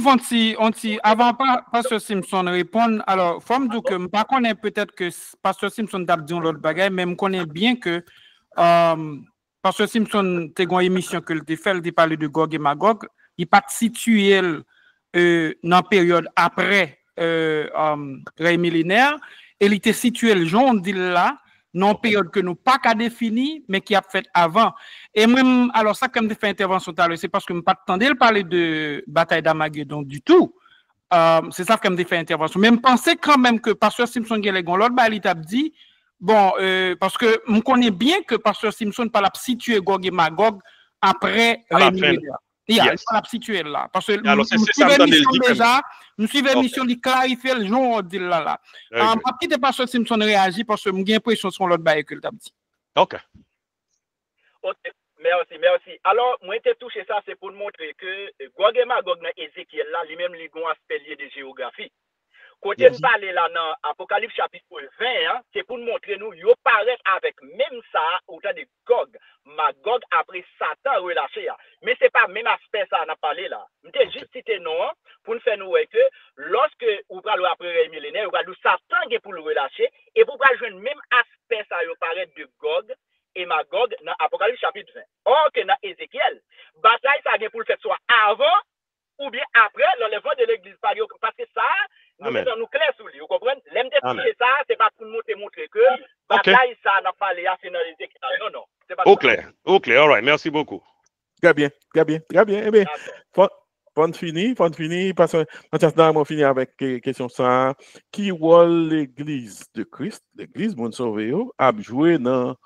avant Pasteur Simpson répond, alors, faut me dire que je connais peut-être que Pasteur Simpson t'a dit l'autre bagaille, mais je connais bien que Pasteur Simpson, t'es une émission que il fait, il parle de Gog et Magog, il pas situé dans la période après règne millénaire, et il était situé le jour dit là, non période que nous pas qu'à définir, mais qui a fait avant. Et même, alors ça, comme je fais intervention tout à l'heure, c'est parce que je ne pas attendais de parler de bataille d'Armageddon du tout. C'est ça que je fais intervention. Mais je pensais quand même que Pasteur Simpson Guélégon, l'autre, il t'a dit, bon, parce que je connais bien que Pasteur Simpson pas la situer Gog et Magog après réunion. Il faut la situer là. Parce que nous suivons l'émission de clarifier le jour de là. Ma petite Pasteur Simpson réagit parce que j'ai l'impression que c'est l'autre bail que tu as dit. OK. Merci. Alors, moi, j'ai touché ça, c'est pour montrer que Gog et Magog dans Ézéchiel là, lui-même, il a un aspect lié de géographie. Quand on parle là dans Apocalypse chapitre 20, c'est pour nous montrer nous, il paraît avec même ça, autant de Gog, Magog après Satan relâché. Mais ce n'est pas le même aspect ça, on a parlé là. Je vais juste citer non pour nous faire nous voir que lorsque vous parlez après le millénaire, vous parlez de Satan pour le relâcher, et vous parlez le même aspect ça, il paraît de Gog et Magog dans Apocalypse chapitre 20. Or que dans Ézéchiel, bataille ça pour le faire soit avant ou bien après l'enlèvement de l'église. Parce que ça, nous sommes clairs sur lui. Vous comprenez? L'aime de ça, c'est pas pour nous montrer que bataille, ça n'a pas les finalisés. Non. Au clair, all right, merci beaucoup. Très bien. Eh bien, Pas fini, parce que maintenant, on finit avec question ça. Qui rôle l'Église de Christ, l'Église, mon sauvé, a joué dans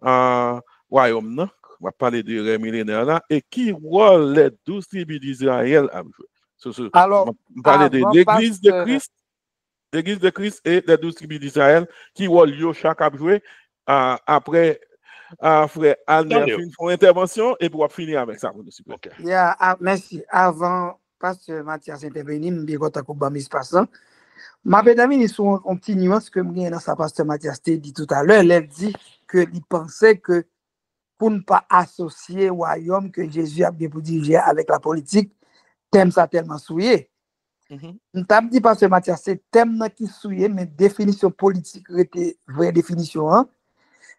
le royaume, non? On va parler de règne millénaire là, et qui rôle les 12 tribus d'Israël a joué? Alors, on va parler de avant, l'Église de pasteur, Christ, l'Église de Christ et les 12 tribus d'Israël, qui rôle yo chaque a joué après. Frère Alner fait une intervention et pour finir avec ça. Okay. Merci. Avant, Pasteur Mathias intervenu, je suis content que vous espace. Ma pédamine, ils sont en petit nuance que je dans sa Pasteur Mathias dit tout à l'heure. Elle dit qu'il pensait que pour ne pas associer le royaume que Jésus a bien pour diriger avec la politique, thème ça tellement souillé. Je t'ai dit, Pasteur Mathias, c'est thème qui souillé, mais définition politique était vraie définition. Hein?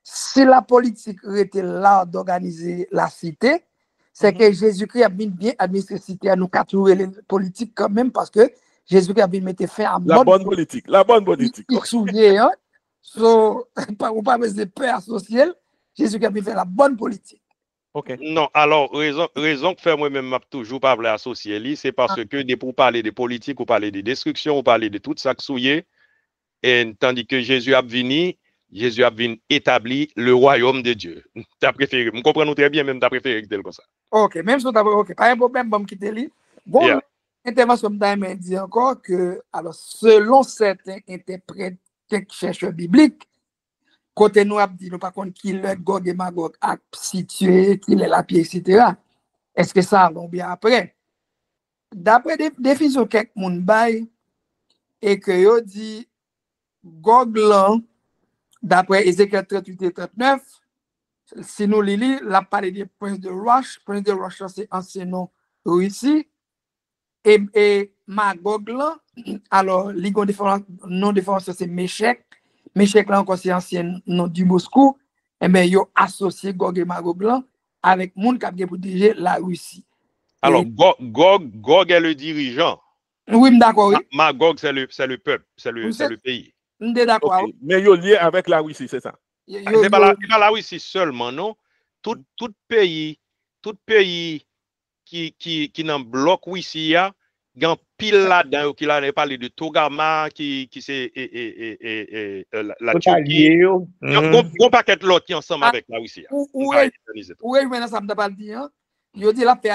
Si la politique était là d'organiser la cité, c'est que Jésus-Christ a bien administré la cité à nous capturer les politiques quand même parce que Jésus-Christ a bien mis fin à la bonne politique. La bonne politique. Il souillé, hein? So, pas besoin de peur associée. Jésus-Christ a bien fait la bonne politique. Okay. Non, alors, raison que fait moi-même m'a toujours pas voulu associer, c'est parce que pour parler de politique, ou parler de destruction, ou parler de tout ça qui souillé, et tandis que Jésus a venu établir le royaume de Dieu. Tu as préféré, je comprends très bien, même tu as préféré que comme ça. Ok, même si tu as ok, pas un problème, bon, quitter lui. Bon, intervention me dit encore que, alors, selon certains interprètes, quelques chercheurs bibliques, côté nous a dit, nous par contre, qui le Gog et Magog a situé, qui est la pied, etc. Est-ce que ça va bien après? D'après des définitions quelques monde bail, et que yo dit, Gog là, d'après Ézéchiel 38 et 39, si nous lisons, la parlé des princes de Roche. Prince de Roche, c'est ancien nom Russie. Et Magog là, alors, non défense, c'est Méchec. Méchec là encore, c'est ancien nom du Moscou. Et bien, ils ont associé Gog et Magog là avec monde qui a pour diriger la Russie. Alors, Gog est le dirigeant. Oui, d'accord, oui. Magog, c'est le peuple, c'est le pays. D'accord. Okay. Mais ils lié avec la Russie, c'est ça? C'est pas la Russie seulement, non? Tout pays qui dans bloc Russie, il y a un pile là-dedans qui a parlé de Togama, qui c'est la Turquie. Il y a un paquet de l'autre qui ensemble avec la Russie. Oui, maintenant ça me parle dire. Il dit la paix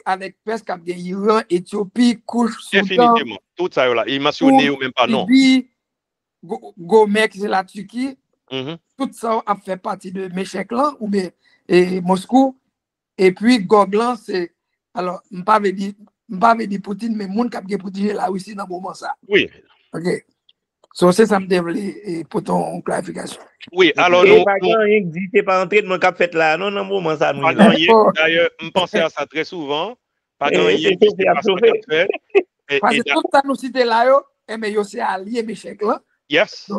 avec presque Iran, Éthiopie, couche, Soudan. Définitivement. Tout ça là, il mentionné ou même pas non. Gomek, c'est la Turquie. Tout ça a fait partie de Méchec là, ou bien Moscou. Et puis Goglan, c'est. Alors, je ne vais pas dire Poutine, mais monde qui a Poutine là aussi dans le moment ça. Oui. Ok. So, c'est ça me développe pour ton clarification. Oui, alors. C'est pas entré de mon cap fait là, non, non, moment ça. D'ailleurs, je pensais à ça très souvent. Pas gagné. Parce que tout ça nous cite là, mais yo c'est allié Méchec là. Yes.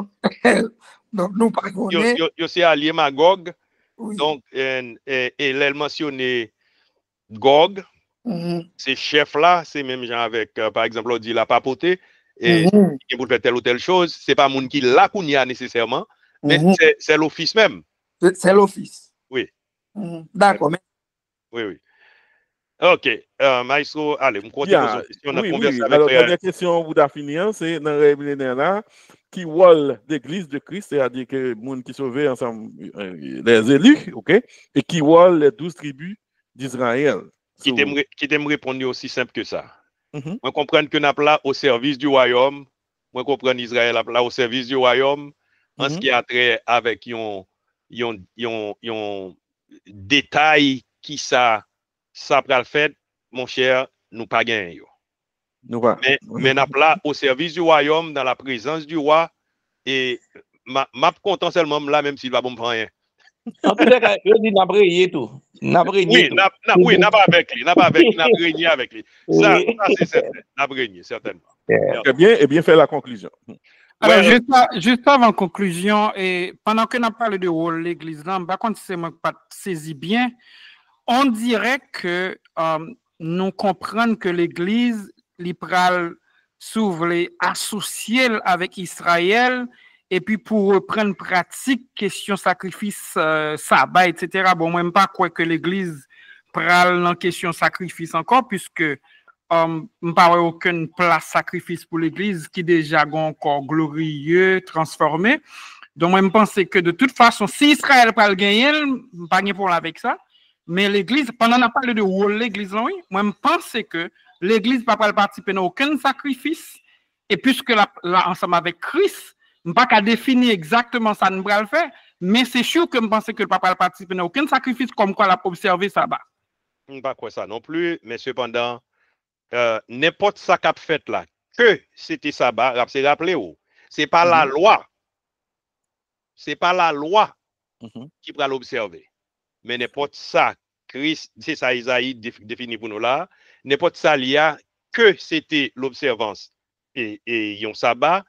Donc nous pas connaît. Yo c'est allié Magog. Oui. Donc elle mentionné Gog. Ces chefs là, c'est même genre avec par exemple on dit la papauté et qui pour faire telle ou telle chose, c'est pas monde qui là qu'on y a nécessairement, mais c'est l'office même. C'est l'office. Oui. D'accord. Oui. OK. Maestro, allez, on continue. On a conversé avec alors, la dernière question, vous finir, c'est dans le millénaire là, qui voit l'église de Christ, c'est-à-dire que les gens qui sauvent ensemble, les élus, OK, et qui voit les 12 tribus d'Israël. Qui t'aime répondre aussi simple que ça. Moi, comprendre que nous sommes là au service du royaume. Moi, comprendre Israël là au service du royaume. En ce qui a trait avec un détail qui ça va le faire, mon cher, nous pas gagner. Mais nous sommes là au service du royaume, dans la présence du roi. Et m'a content seulement là, même s'il va bon prendre rien. En tout cas, je dis n'a prié tout. N'a prié. Oui, n'a pas avec lui, n'a prié avec lui. Ça c'est certain, n'a prié certainement. Et bien faire la conclusion. Alors, juste avant conclusion, et pendant que nous parlé de rôle de l'église, là, par contre, c'est moi pas saisi bien, on dirait que nous comprenons que l'église libérale s'ouvre associée avec Israël. Et puis pour reprendre pratique, question sacrifice, sabbat, etc. Bon, moi, je ne pas quoi que l'Église prale dans question sacrifice encore, puisque pas aucune place sacrifice pour l'église qui déjà a un corps glorieux, transformé. Donc, moi, je pense que de toute façon, si Israël peut le gagner, pas de problème avec ça. Mais l'église, pendant qu'on a parlé de rôle l'église, moi, je pense que l'église ne peut pas participer à aucun sacrifice. Et puisque là, ensemble avec Christ, je ne peux pas définir exactement ça, nous le faire. Mais c'est sûr que je pense que le papa ne participe à aucun sacrifice comme quoi il a observé ça. Je ne pas quoi ça non plus, mais cependant, n'importe ça qu'a fait là, que c'était sabbat, c'est rappelé où? C'est pas la loi. C'est pas la loi qui va l'observer. Mais n'importe ça, Christ, c'est ça Isaïe définit pour nous là, n'importe ça il y a que c'était l'observance et yon sabbat,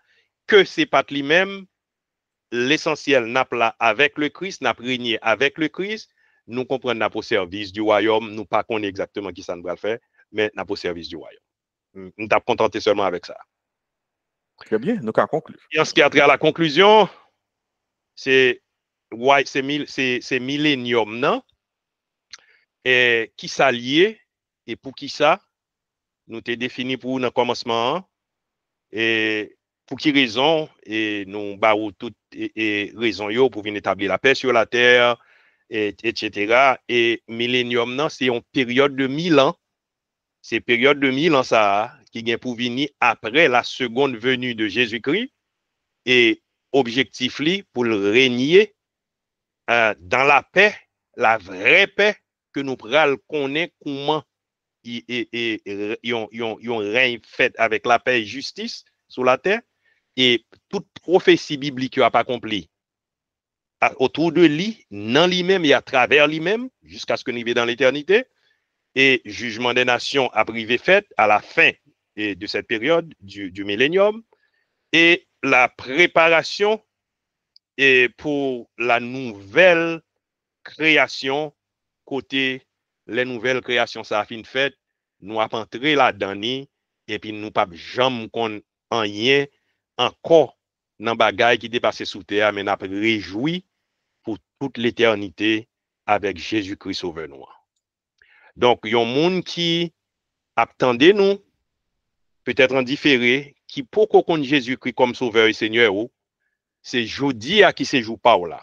que c'est pas lui-même l'essentiel n'a pas avec le Christ, n'a régné avec le Christ, nous comprenons n'a pas au service du royaume, nous pas connaît exactement qui ça nous va faire, mais n'a pas au service du royaume. Nous t'avons contenté seulement avec ça. Très bien, nous avons conclu. Et en ce qui a trait à la conclusion, c'est millénium, non? Et qui s'allie et pour qui ça? Nous t'ai défini pour nous commencement et pour qui raison et nous barrons toutes et raison yo pour venir établir la paix sur la terre etc. Et millénium non c'est une période de 1000 ans. C'est période de 1000 ans ça qui vient pour venir après la seconde venue de Jésus-Christ et objectif li pour le régner dans la paix, la vraie paix que nous pral connaître comment yon règne fait avec la paix et justice sur la terre et toute prophétie biblique a pas accomplie autour de lui, dans lui-même et à travers lui-même jusqu'à ce que nous vivions dans l'éternité et jugement des nations a privé fait à la fin de cette période du millénium et la préparation et pour la nouvelle création côté les nouvelles créations ça a fin fait nous a entré là-dedans et puis nous pas jamais qu'on rien encore dans bagaille qui dépassé sous terre mais n'a réjoui pour toute l'éternité avec Jésus-Christ sauveur nous. Donc yon monde qui attendait nous peut-être en différé qui pour qu'on Jésus-Christ comme sauveur et Seigneur c'est jodi à qui se joue pas là.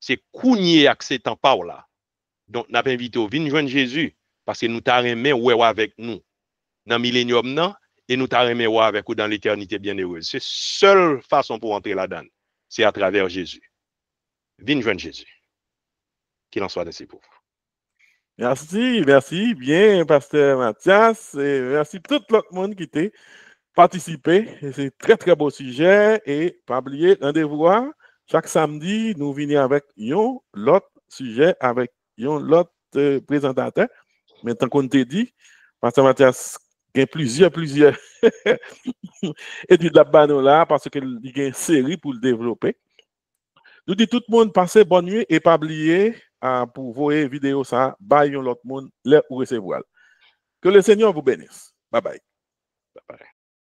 C'est kounye à ce temps pas là. Donc n'a pas invité au venir joindre Jésus parce que nous t'a remet ouais avec nous dans millénium non et nous t'a remet ouais avec nous dans l'éternité bienheureuse. C'est seule façon pour entrer là-dedans, c'est à travers Jésus. Venez joindre Jésus. Qu'il en soit de ses pauvres. Merci bien, Pasteur Mathias, et merci tout l'autre monde qui t'a participé. C'est très, très beau sujet, et pas oublier, rendez-vous chaque samedi, nous venons avec l'autre sujet, avec l'autre présentateur. Maintenant qu'on t'a dit, Pasteur Mathias, il y a plusieurs études là-bas là, parce qu'il y a une série pour le développer. Nous disons tout le monde passez bonne nuit et pas oublier pour voir vidéo ça, bye l'autre monde, là où recevoir. Que le Seigneur vous bénisse. Bye bye. Bye bye.